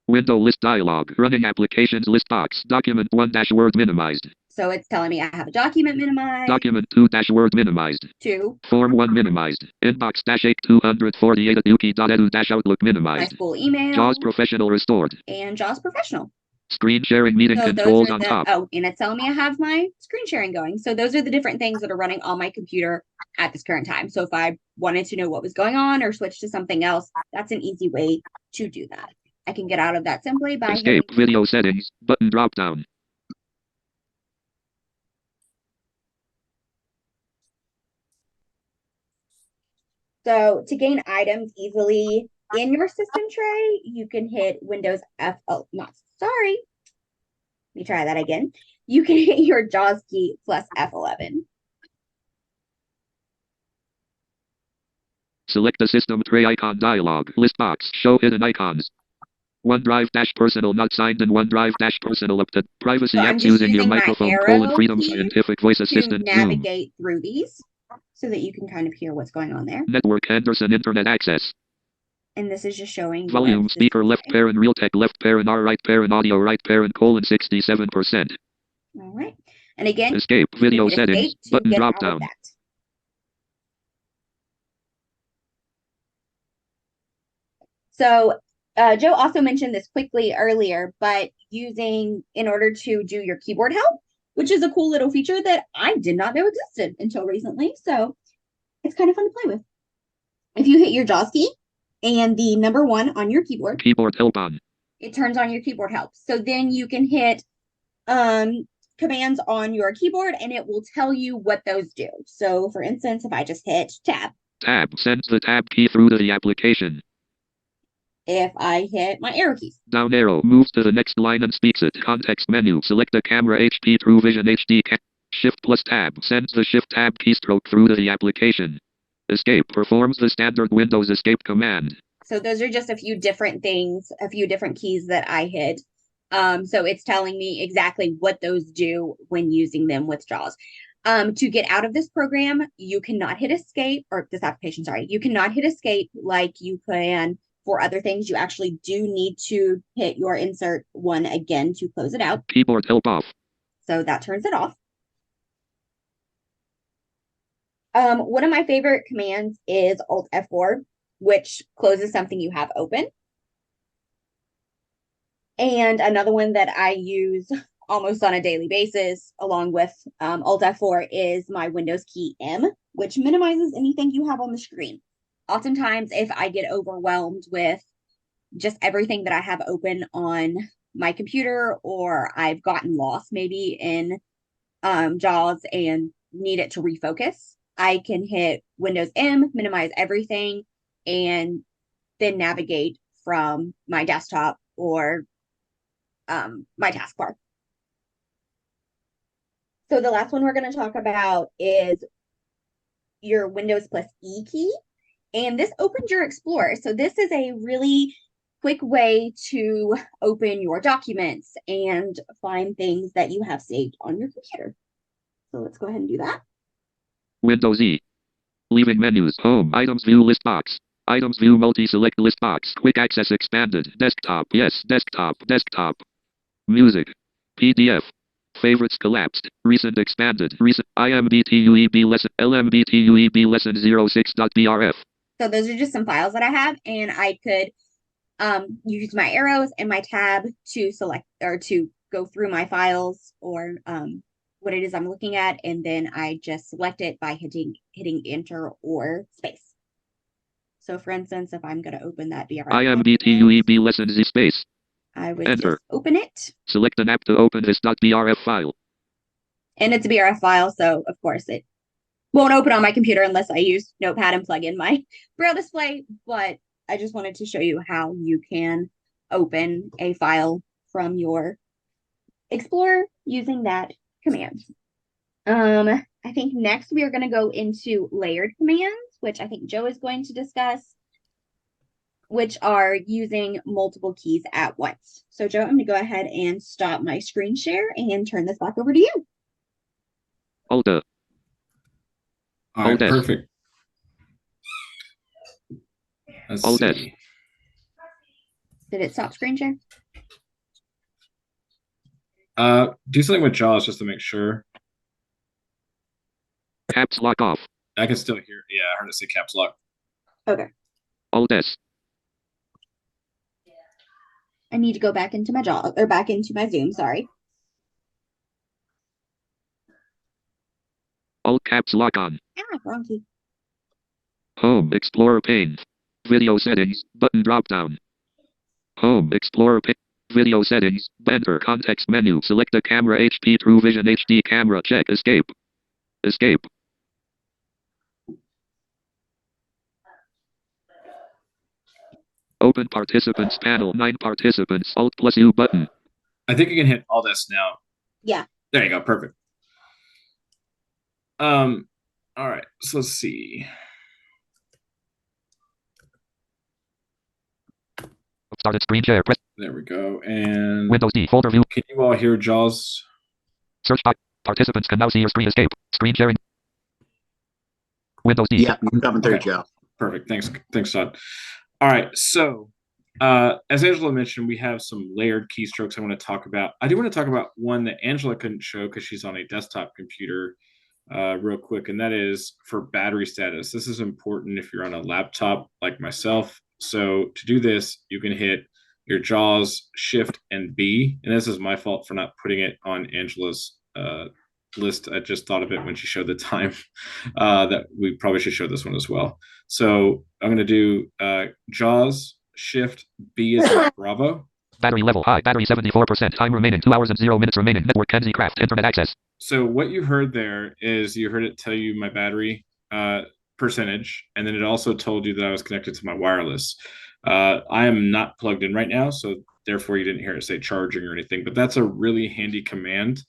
[SPEAKER 3] Window list dialog. Running applications list box. Document 1-word minimized.
[SPEAKER 5] So it's telling me I have a document minimized.
[SPEAKER 3] Document 2-word minimized.
[SPEAKER 5] 2.
[SPEAKER 3] Form 1 minimized. Inbox -8 248 uki.edu-outlook
[SPEAKER 5] My
[SPEAKER 3] minimized.
[SPEAKER 5] school email.
[SPEAKER 3] JAWS professional restored.
[SPEAKER 5] And JAWS professional.
[SPEAKER 3] Screen sharing meeting
[SPEAKER 5] So
[SPEAKER 3] controls on top.
[SPEAKER 5] Oh, and it's telling me I have my screen sharing going. So those are the different things that are running on my computer at this current time. So if I wanted to know what was going on or switch to something else, that's an easy way to do that. I can get out of that simply by
[SPEAKER 3] Escape video settings button drop down.
[SPEAKER 5] So to gain items easily in your system tray, you can hit Windows F. Oh, not sorry. Let me try that again. You can hit your JAWS key plus F11.
[SPEAKER 3] Select the system tray icon dialog. List box. Show hidden icons. OneDrive personal not signed in OneDrive personal up to privacy
[SPEAKER 5] So I'm
[SPEAKER 3] apps
[SPEAKER 5] just
[SPEAKER 3] using your
[SPEAKER 5] using my
[SPEAKER 3] microphone
[SPEAKER 5] arrow
[SPEAKER 3] freedom
[SPEAKER 5] keys
[SPEAKER 3] scientific voice
[SPEAKER 5] to
[SPEAKER 3] assistant Zoom.
[SPEAKER 5] navigate through these so that you can kind of hear what's going on there.
[SPEAKER 3] Network Henderson internet access.
[SPEAKER 5] And this is just showing
[SPEAKER 3] Volume speaker left parent Realtek left parent R right parent audio right parent colon 67%.
[SPEAKER 5] All right. And again,
[SPEAKER 3] escape video settings
[SPEAKER 5] escape
[SPEAKER 3] button drop down.
[SPEAKER 5] So Joe also mentioned this quickly earlier, but in order to do your keyboard help, which is a cool little feature that I did not know existed until recently. So it's kind of fun to play with. If you hit your JAWS key and the number 1 on your keyboard,
[SPEAKER 3] keyboard help on,
[SPEAKER 5] it turns on your keyboard help. So then you can hit commands on your keyboard and it will tell you what those do. So for instance, if I just hit tab
[SPEAKER 3] sends the tab key through to the application.
[SPEAKER 5] If I hit my arrow keys.
[SPEAKER 3] Down arrow moves to the next line and speaks it. Context menu. Select the camera HP True Vision HD. Shift plus tab sends the shift tab keystroke through to the application. Escape performs the standard Windows escape command. So
[SPEAKER 5] those are just a few different things, a few different keys that I hit. So it's telling me exactly what those do when using them with JAWS. To get out of this program, you cannot hit escape, or this application, sorry, you cannot hit escape like you can for other things. You actually do need to hit your insert 1 again to close it out.
[SPEAKER 3] Keyboard help off.
[SPEAKER 5] So that turns it off. One of my favorite commands is Alt F4, which closes something you have open. And another one that I use almost on a daily basis, along with Alt F4, is my Windows key M, which minimizes anything you have on the screen. Oftentimes, if I get overwhelmed with just everything that I have open on my computer, or I've gotten lost maybe in JAWS and need it to refocus, I can hit Windows M, minimize everything, and then navigate from my desktop or my taskbar. So the last one we're going to talk about is your Windows plus E key. And this opens your Explorer. So this is a really quick way to open your documents and find things that you have saved on your computer. So let's go ahead and do that.
[SPEAKER 3] Windows E. Leaving menus. Home. Items view list box. Items view multi-select list box. Quick access expanded. Desktop. Yes. Desktop. Desktop. Music. PDF. Favorites collapsed. Recent expanded. Recent. IMBTUEB lesson. LMBTUEB lesson 06.brf.
[SPEAKER 5] So those are just some files that I have, and I could use my arrows and my tab to select or to go through my files or what it is I'm looking at, and then I just select it by hitting enter or space. So for instance, if I'm going to open that BRF,
[SPEAKER 3] IMBTUEB lesson Z space.
[SPEAKER 5] I would
[SPEAKER 3] Enter.
[SPEAKER 5] just open it.
[SPEAKER 3] Select an app to open this .brf file.
[SPEAKER 5] And it's a BRF file, so of course it won't open on my computer unless I use Notepad and plug in my Braille display, but I just wanted to show you how you can open a file from your Explorer using that command. I think next we are going to go into layered commands, which I think Joe is going to discuss, which are using multiple keys at once. So Joe, I'm going to go ahead and stop my screen share and turn this back over to you.
[SPEAKER 3] Alt-A.
[SPEAKER 1] All right,
[SPEAKER 3] Alt-S.
[SPEAKER 1] perfect. Let's
[SPEAKER 3] Alt-S.
[SPEAKER 1] see.
[SPEAKER 5] Did it stop screen share?
[SPEAKER 1] Do something with JAWS just to make sure.
[SPEAKER 3] Caps lock off.
[SPEAKER 1] I can still hear. Yeah, I heard it say caps lock.
[SPEAKER 5] Okay.
[SPEAKER 3] Alt-S.
[SPEAKER 5] I need to go back into my JAWS or back into my Zoom, sorry.
[SPEAKER 3] Alt caps lock on.
[SPEAKER 5] Ah, wrong key.
[SPEAKER 3] Home Explorer pane. Video settings button drop down. Home Explorer pane. Video settings. Enter context menu. Select a camera HP True Vision HD camera. Check escape. Escape. Open participants panel. 9 participants. Alt plus U button.
[SPEAKER 1] I think you can hit all this now.
[SPEAKER 5] Yeah.
[SPEAKER 1] There you go. Perfect. All right. So let's see.
[SPEAKER 3] Started screen share. Press
[SPEAKER 1] There we go. And
[SPEAKER 3] Windows D folder view.
[SPEAKER 1] can you all hear JAWS?
[SPEAKER 3] Search box. Participants can now see your screen. Escape. Screen sharing. Windows D.
[SPEAKER 2] Yeah, I'm coming through,
[SPEAKER 1] Okay.
[SPEAKER 2] Joe.
[SPEAKER 1] Perfect. Thanks, Todd. All right. So, as Angela mentioned, we have some layered keystrokes I want to talk about. I do want to talk about one that Angela couldn't show because she's on a desktop computer real quick, and that is for battery status. This is important if you're on a laptop like myself. So to do this, you can hit your JAWS, Shift, and B. And this is my fault for not putting it on Angela's list. I just thought of it when she showed the time that we probably should show this one as well. So I'm going to do JAWS, Shift, B is in Bravo.
[SPEAKER 3] Battery level high. Battery 74%. Time remaining 2 hours and 0 minutes remaining. Network Kenzie Craft. Internet access.
[SPEAKER 1] So what you heard there is you heard it tell you my battery percentage, and then it also told you that I was connected to my wireless. I am not plugged in right now, so therefore you didn't hear it say charging or anything, but that's a really handy command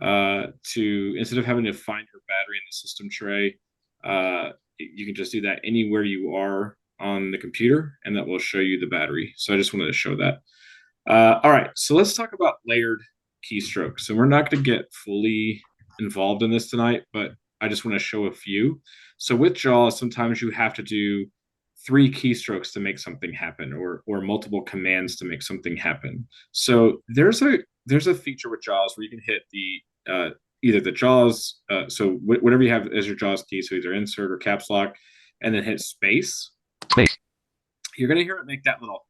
[SPEAKER 1] to, instead of having to find your battery in the system tray, you can just do that anywhere you are on the computer, and that will show you the battery. So I just wanted to show that. All right, so let's talk about layered keystrokes. So we're not going to get fully involved in this tonight, but I just want to show a few. So with JAWS, sometimes you have to do 3 keystrokes to make something happen, or multiple commands to make something happen. So there's a feature with JAWS where you can hit the either the JAWS, so whatever you have as your JAWS key, so either insert or caps lock, and then hit space.
[SPEAKER 3] Space.
[SPEAKER 1] You're going to hear it make that little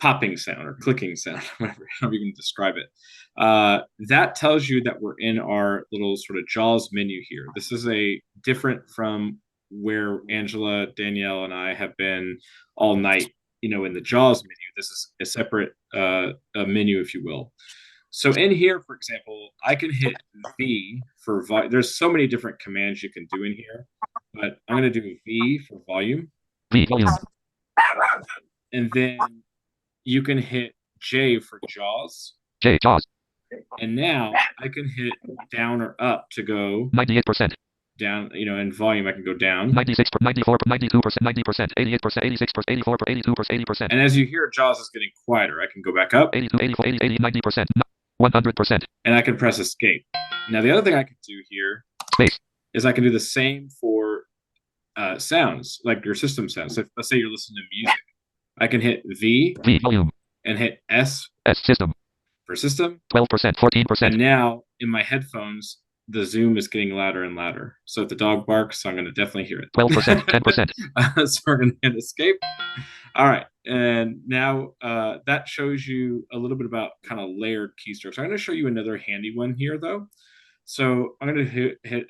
[SPEAKER 1] popping sound or clicking sound, whatever, how you can describe it. That tells you that we're in our little sort of JAWS menu here. This is a different from where Angela, Danielle, and I have been all night, in the JAWS menu. This is a separate a menu, if you will. So in here, for example, I can hit V for there's so many different commands you can do in here, but I'm going to do V for volume.
[SPEAKER 3] V volume.
[SPEAKER 1] And then you can hit J for JAWS.
[SPEAKER 3] J JAWS.
[SPEAKER 1] And now I can hit down or up to go
[SPEAKER 3] 98%.
[SPEAKER 1] Down, in volume, I can go down.
[SPEAKER 3] 96, 94, 92%, 90%, 88%, 86%, 84%, 82%, 80%.
[SPEAKER 1] And as you hear, JAWS is getting quieter. I can go back up.
[SPEAKER 3] 82, 84, 80, 80, 90%, 100%.
[SPEAKER 1] And I can press escape. Now, the other thing I can do here
[SPEAKER 3] Space.
[SPEAKER 1] is I can do the same for sounds, like your system sounds. So let's say you're listening to music. I can hit V
[SPEAKER 3] volume
[SPEAKER 1] and hit S
[SPEAKER 3] system
[SPEAKER 1] for system.
[SPEAKER 3] 12%, 14%.
[SPEAKER 1] And now in my headphones, the zoom is getting louder and louder. So if the dog barks, I'm going to definitely hear it.
[SPEAKER 3] 12%, 10%.
[SPEAKER 1] So we're going to hit escape. All right. And now that shows you a little bit about kind of layered keystrokes. I'm going to show you another handy one here, though. So I'm going to hit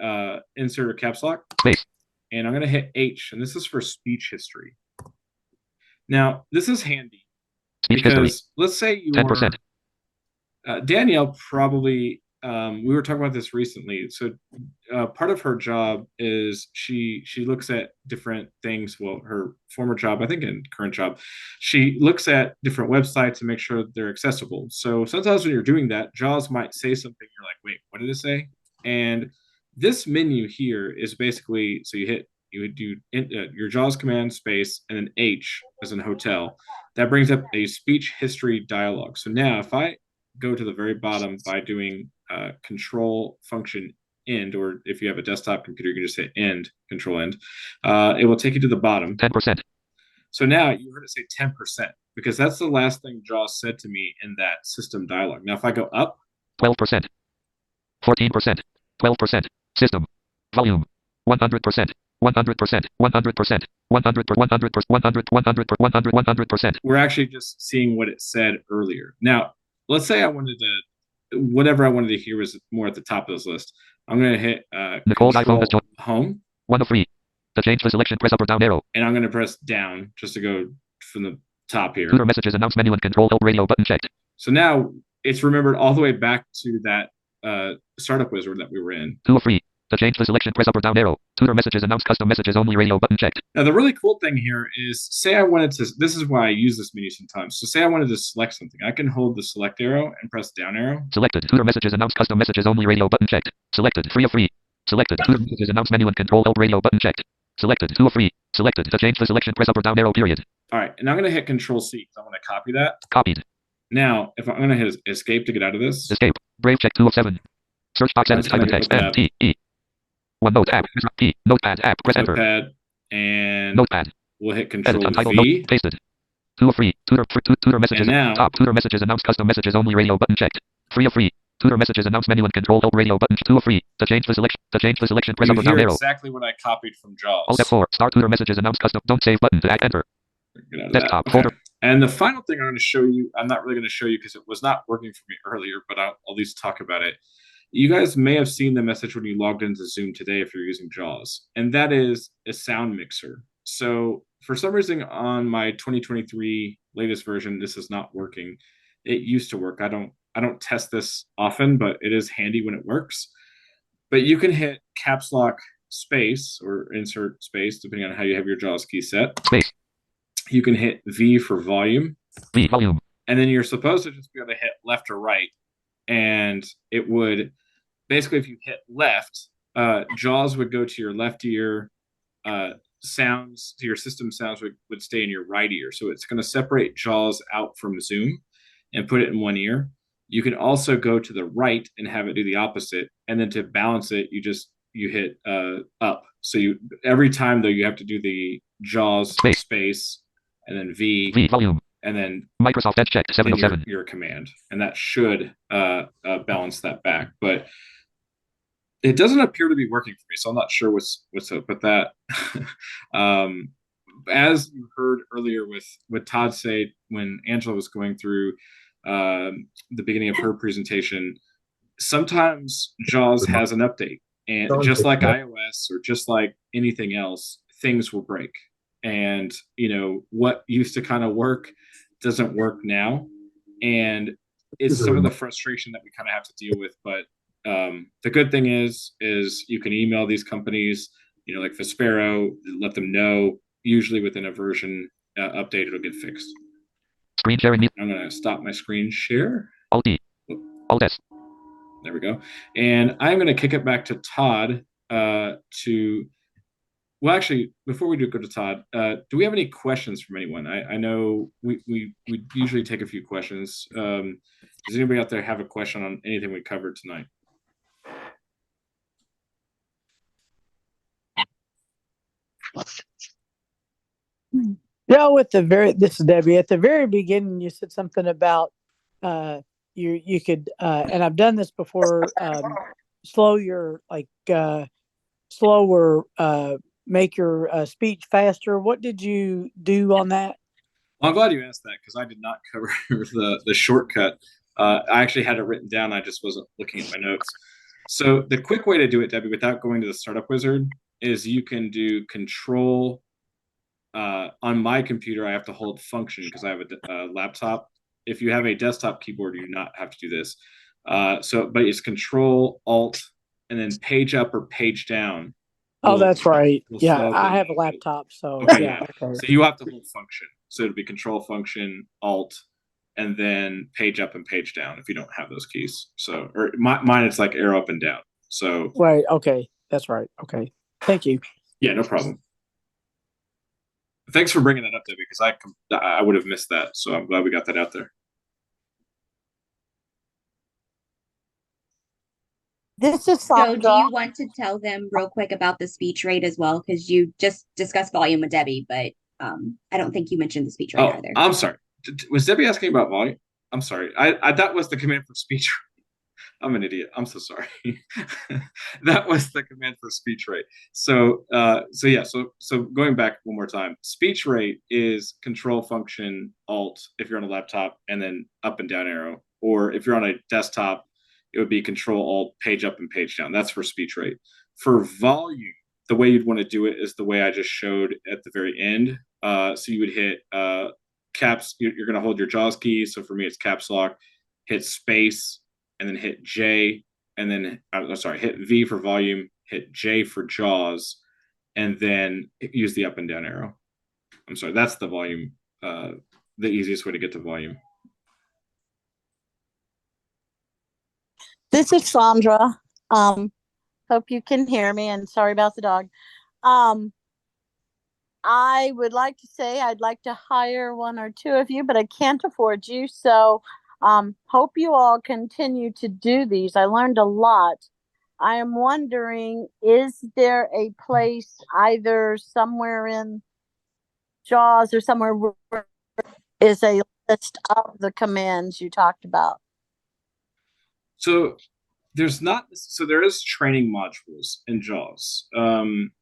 [SPEAKER 1] insert or caps lock.
[SPEAKER 3] Space.
[SPEAKER 1] And I'm going to hit H. And this is for speech history. Now, this is handy.
[SPEAKER 3] Speech
[SPEAKER 1] because
[SPEAKER 3] history.
[SPEAKER 1] Let's say you
[SPEAKER 3] 10%.
[SPEAKER 1] Danielle probably, we were talking about this recently. So part of her job is she looks at different things. Well, her former job, I think, and current job, she looks at different websites and make sure they're accessible. So sometimes when you're doing that, JAWS might say something. You're like, wait, what did it say? And this menu here is basically, so you would do your JAWS command space and then H as in hotel. That brings up a speech history dialog. So now if I go to the very bottom by doing control function end, or if you have a desktop computer, you can just hit end, control end. It will take you to the bottom.
[SPEAKER 3] 10%.
[SPEAKER 1] So now you heard it say 10% because that's the last thing JAWS said to me in that system dialog. Now, if I go up,
[SPEAKER 3] 12%, 14%, 12%, system, volume, 100%, 100%, 100%, 100%, 100%, 100%.
[SPEAKER 1] We're actually just seeing what it said earlier. Now, let's say I wanted to, whatever I wanted to hear was more at the top of this list. I'm going to hit
[SPEAKER 3] Nicole's iPhone has joined.
[SPEAKER 1] Home.
[SPEAKER 3] 1 of 3. To change the selection, press up or down arrow.
[SPEAKER 1] And I'm going to press down just to go from the top here.
[SPEAKER 3] Tutor messages, announce menu, and control alt radio button checked.
[SPEAKER 1] So now it's remembered all the way back to that startup wizard that we were in.
[SPEAKER 3] 2 of 3. To change the selection, press up or down arrow. Tutor messages, announce custom messages only, radio button checked.
[SPEAKER 1] Now, the really cool thing here is, say I wanted to, this is why I use this menu sometimes. So say I wanted to select something. I can hold the select arrow and press down arrow.
[SPEAKER 3] Selected. Tutor messages, announce custom messages only, radio button checked. Selected. 3 of 3. Selected. Tutor messages, announce menu, and control alt radio button checked. Selected. 2 of 3. Selected. To change the selection, press up or down arrow, period.
[SPEAKER 1] All right. And I'm going to hit control C because I want to copy that.
[SPEAKER 3] Copied.
[SPEAKER 1] Now, if I'm going to hit escape to get out of this.
[SPEAKER 3] Escape. Brave check 2 of 7. Search box edit type in text. N-T-E. OneNote app. P. Notepad app. Press enter.
[SPEAKER 1] Notepad. And
[SPEAKER 3] Notepad.
[SPEAKER 1] We'll hit control
[SPEAKER 3] Untitled
[SPEAKER 1] V.
[SPEAKER 3] note. Pasted. 2 of 3. Tutor messages.
[SPEAKER 1] And now,
[SPEAKER 3] top. Tutor messages, announce custom messages only, radio button checked. 3 of 3. Tutor messages, announce menu, and control alt radio button. 2 of 3. To change the selection, press
[SPEAKER 1] you
[SPEAKER 3] up or down
[SPEAKER 1] hear
[SPEAKER 3] arrow.
[SPEAKER 1] exactly what I copied from JAWS.
[SPEAKER 3] Alt F4. Start tutor messages, announce custom. Don't save button. To add enter.
[SPEAKER 1] Get out of
[SPEAKER 3] Desktop
[SPEAKER 1] that.
[SPEAKER 3] folder.
[SPEAKER 1] Okay. And the final thing I'm going to show you, I'm not really going to show you because it was not working for me earlier, but I'll at least talk about it. You guys may have seen the message when you logged into Zoom today if you're using JAWS, and that is a sound mixer. So for some reason on my 2023 latest version, this is not working. It used to work. I don't test this often, but it is handy when it works. But you can hit caps lock space or insert space, depending on how you have your JAWS key set.
[SPEAKER 3] Space.
[SPEAKER 1] You can hit V for volume.
[SPEAKER 3] V volume.
[SPEAKER 1] And then you're supposed to just be able to hit left or right. And it would, basically, if you hit left, JAWS would go to your left ear. Sounds, to your system sounds would stay in your right ear. So it's going to separate JAWS out from Zoom and put it in one ear. You can also go to the right and have it do the opposite. And then to balance it, you hit up. So every time though, you have to do the JAWS space and then V
[SPEAKER 3] volume.
[SPEAKER 1] And then
[SPEAKER 3] Microsoft Edge checked 7 of 7.
[SPEAKER 1] Your command. And that should balance that back. But it doesn't appear to be working for me. So I'm not sure what's up with that. as you heard earlier with Todd say when Angela was going through the beginning of her presentation, sometimes JAWS has an update, and just like iOS or just like anything else, things will break. And what used to kind of work doesn't work now, and it's some of the frustration that we kind of have to deal with. But the good thing is you can email these companies, like Vispero, let them know. Usually within a version update, it'll get fixed.
[SPEAKER 3] Screen sharing.
[SPEAKER 1] I'm going to stop my screen share.
[SPEAKER 3] Alt D. Alt S.
[SPEAKER 1] There we go. And I'm going to kick it back to Todd well, actually, before we do go to Todd, do we have any questions from anyone? I know we usually take a few questions. Does anybody out there have a question on anything we covered tonight?
[SPEAKER 6] Yeah, this is Debbie. At the very beginning, you said something about you could and I've done this before. Slower make your speech faster. What did you do on that?
[SPEAKER 1] Well, I'm glad you asked that because I did not cover the shortcut. I actually had it written down. I just wasn't looking at my notes. So the quick way to do it, Debbie, without going to the startup wizard, is you can do control. On my computer, I have to hold function because I have a laptop. If you have a desktop keyboard, you do not have to do this. But it's control, alt, and then page up or page down.
[SPEAKER 6] Oh, that's right. Yeah, I have a laptop, so
[SPEAKER 1] okay,
[SPEAKER 6] yeah.
[SPEAKER 1] Okay. So you have to hold function. So it'd be control, function, alt, and then page up and page down if you don't have those keys. So, or mine, it's like arrow up and down. So
[SPEAKER 6] right. Okay, that's right. Okay, thank you.
[SPEAKER 1] Yeah, no problem. Thanks for bringing that up, Debbie, because I would have missed that. So I'm glad we got that out there.
[SPEAKER 5] This is Sandra. So do you want to tell them real quick about the speech rate as well? Because you just discussed volume with Debbie, but I don't think you mentioned the speech rate either.
[SPEAKER 1] I'm sorry. Was Debbie asking about volume? I'm sorry. I that was the command for speech. I'm an idiot. I'm so sorry. That was the command for speech rate. So going back one more time, speech rate is control function alt if you're on a laptop and then up and down arrow, or if you're on a desktop, it would be control alt page up and page down. That's for speech rate. For volume, the way you'd want to do it is the way I just showed at the very end. So you would hit caps. You're going to hold your JAWS key. So for me, it's caps lock. Hit space. And then hit J, and then hit V for volume, hit J for JAWS, and then use the up and down arrow. I'm sorry, that's the volume, the easiest way to get to volume.
[SPEAKER 7] This is Sandra. Hope you can hear me, and sorry about the dog. I would like to say I'd like to hire one or two of you, but I can't afford you, so hope you all continue to do these. I learned a lot. I am wondering, is there a place either somewhere in JAWS or somewhere where is a list of the commands you talked about?
[SPEAKER 1] So there is training modules in JAWS.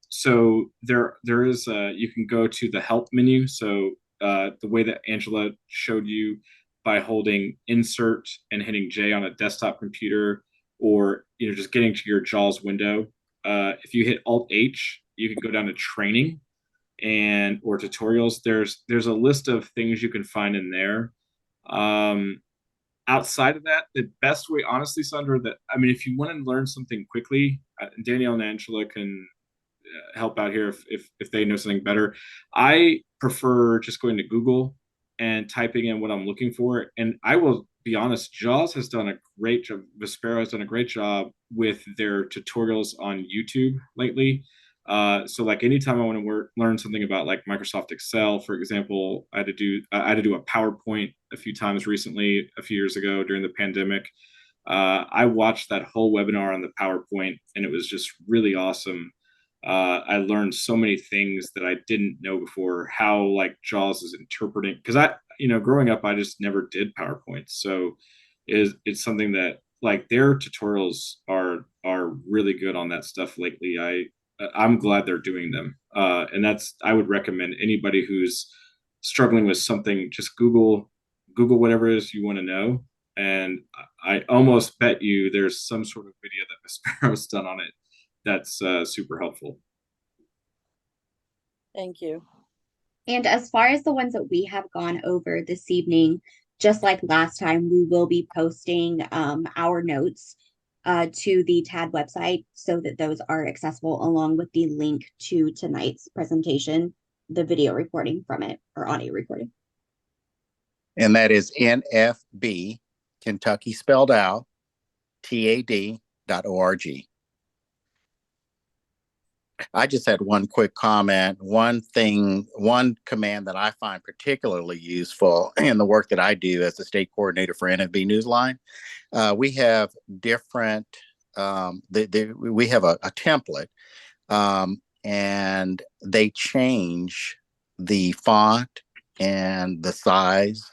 [SPEAKER 1] So there is you can go to the help menu. So the way that Angela showed you, by holding insert and hitting J on a desktop computer, or just getting to your JAWS window. If you hit Alt H, you can go down to training or tutorials. There's a list of things you can find in there. Outside of that, the best way, honestly, Sandra, if you want to learn something quickly, Danielle and Angela can help out here if they know something better. I prefer just going to Google and typing in what I'm looking for. And I will be honest, JAWS has done a great job. Vispero has done a great job with their tutorials on YouTube lately. So like anytime I want to learn something about like Microsoft Excel, for example, I had to do a PowerPoint a few times recently, a few years ago during the pandemic. I watched that whole webinar on the PowerPoint, and it was just really awesome. I learned so many things that I didn't know before, how like JAWS is interpreting, because growing up, I just never did PowerPoint. So it's something that like their tutorials are really good on that stuff lately. I'm glad they're doing them. And I would recommend anybody who's struggling with something, just Google whatever it is you want to know. And I almost bet you there's some sort of video that Miss Sparrow's done on it that's super helpful.
[SPEAKER 7] Thank you.
[SPEAKER 5] And as far as the ones that we have gone over this evening, just like last time, we will be posting our notes to the TAD website so that those are accessible along with the link to tonight's presentation, the video recording from it, or audio recording.
[SPEAKER 2] And that is NFB, Kentucky spelled out, TAD.org. I just had one quick comment. One command that I find particularly useful in the work that I do as the state coordinator for NFB Newsline, we have different, we have a template, and they change the font and the size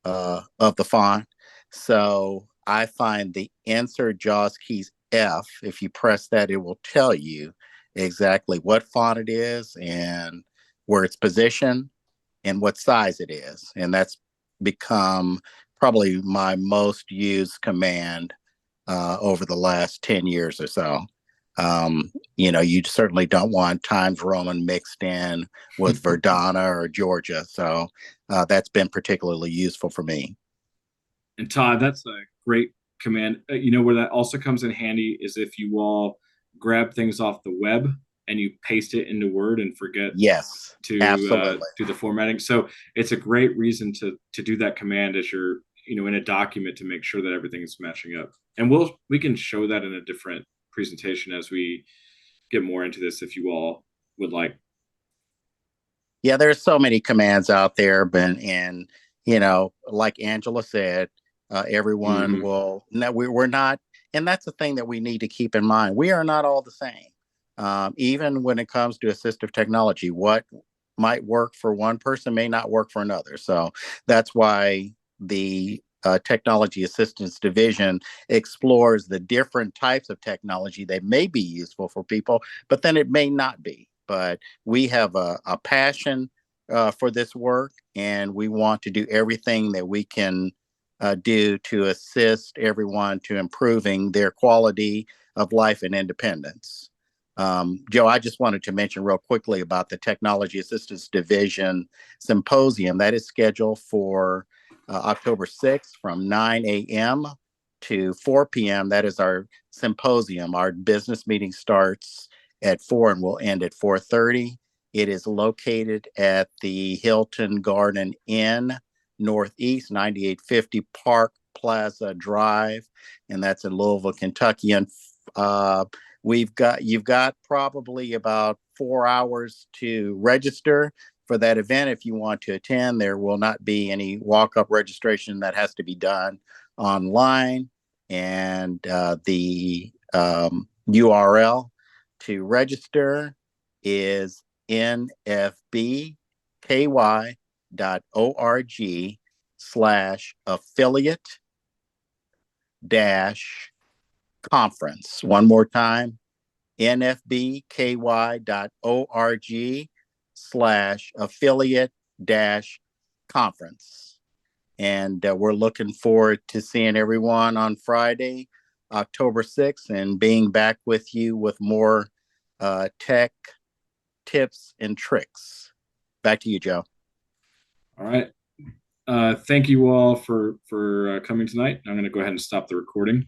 [SPEAKER 2] of the font. So I find the insert JAWS keys F, if you press that, it will tell you exactly what font it is and where it's positioned and what size it is. And that's become probably my most used command over the last 10 years or so. You certainly don't want Times Roman mixed in with Verdana or Georgia. So that's been particularly useful for me.
[SPEAKER 1] And Todd, that's a great command. Where that also comes in handy is if you all grab things off the web and you paste it into Word and forget to do the formatting. So it's a great reason to do that command as you're in a document to make sure that everything is matching up. And we can show that in a different presentation as we get more into this if you all would like.
[SPEAKER 2] Yeah, there's so many commands out there, and like Angela said, everyone will. No, we're not. And that's the thing that we need to keep in mind. We are not all the same. Even when it comes to assistive technology, what might work for one person may not work for another. So that's why the Technology Assistance Division explores the different types of technology that may be useful for people, but then it may not be. But we have a passion for this work, and we want to do everything that we can do to assist everyone to improving their quality of life and independence. Joe, I just wanted to mention real quickly about the Technology Assistance Division Symposium that is scheduled for October 6th from 9 a.m. to 4 p.m. That is our symposium. Our business meeting starts at 4 and will end at 4:30. It is located at the Hilton Garden Inn Northeast, 9850 Park Plaza Drive, and that's in Louisville, Kentucky. And you've got probably about 4 hours to register for that event. If you want to attend, there will not be any walk-up registration. That has to be done online, and the URL to register is nfbky.org/affiliate-conference. One more time, nfbky.org/affiliate-conference. And we're looking forward to seeing everyone on Friday, October 6th, and being back with you with more tech tips and tricks. Back to you, Joe.
[SPEAKER 1] All right. Thank you all for coming tonight. I'm going to go ahead and stop the recording.